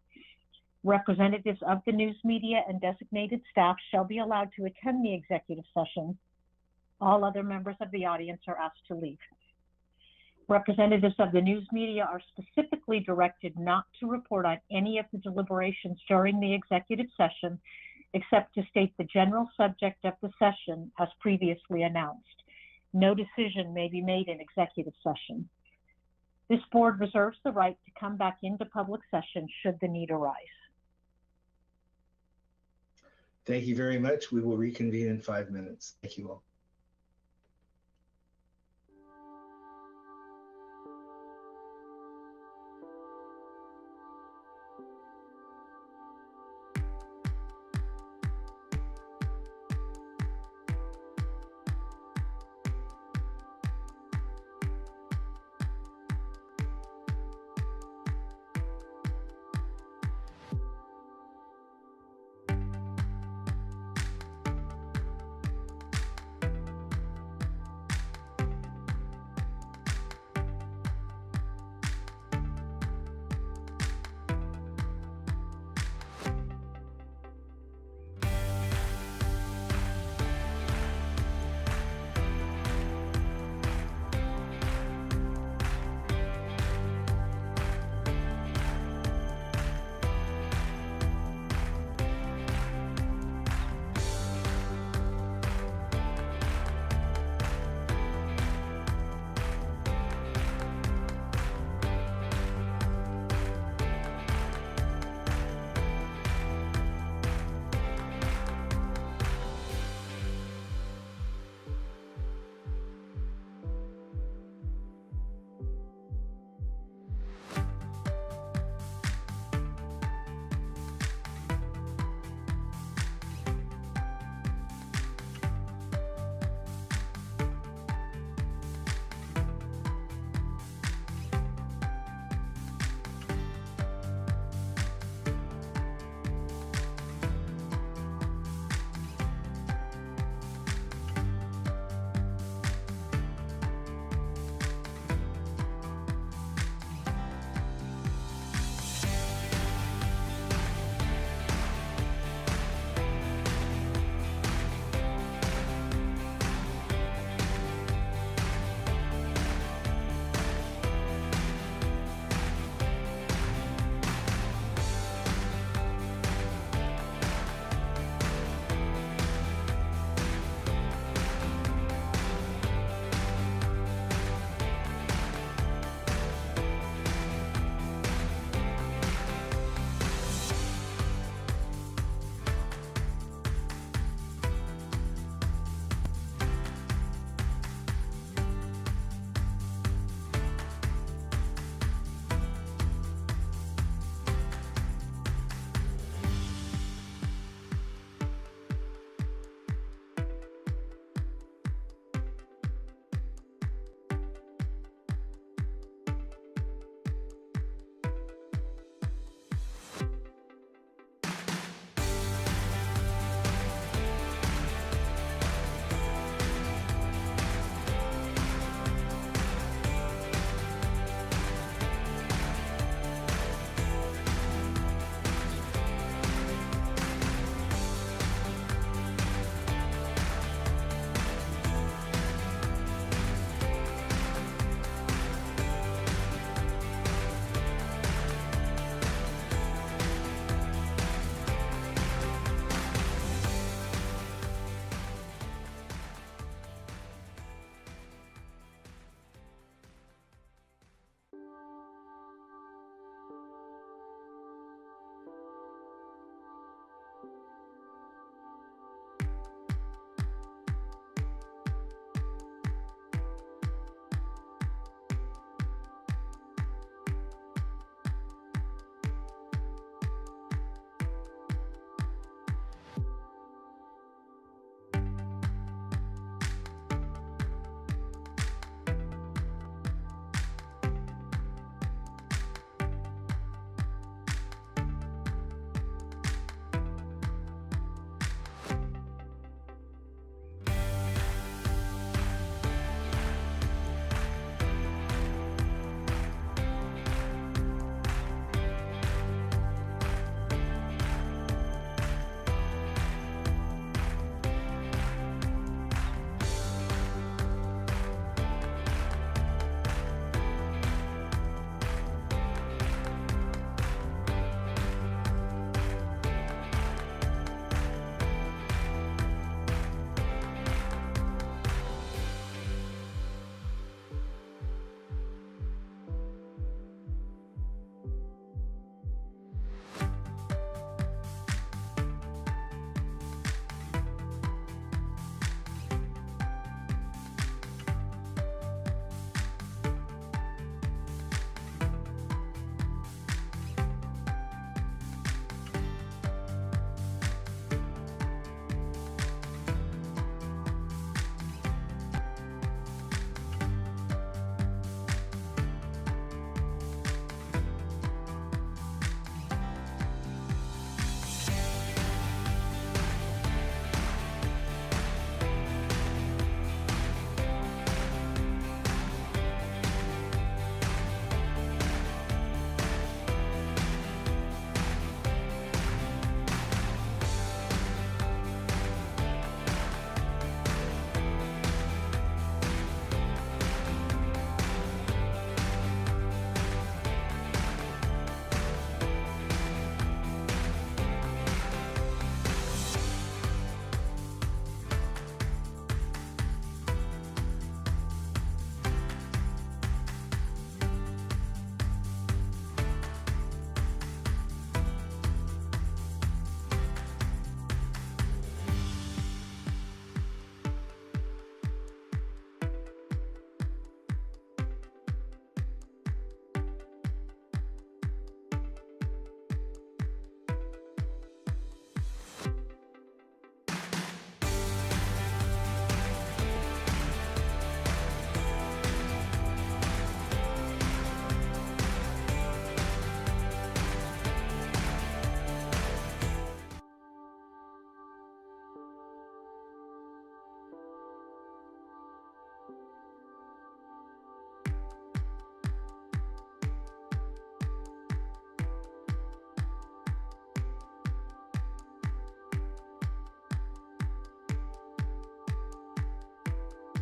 Representatives of the news media and designated staff shall be allowed to attend the executive session. All other members of the audience are asked to leave. Representatives of the news media are specifically directed not to report on any of the deliberations during the executive session, except to state the general subject of the session as previously announced. No decision may be made in executive session. This board reserves the right to come back into public session should the need arise. Thank you very much. We will reconvene in 5 minutes. Thank you all.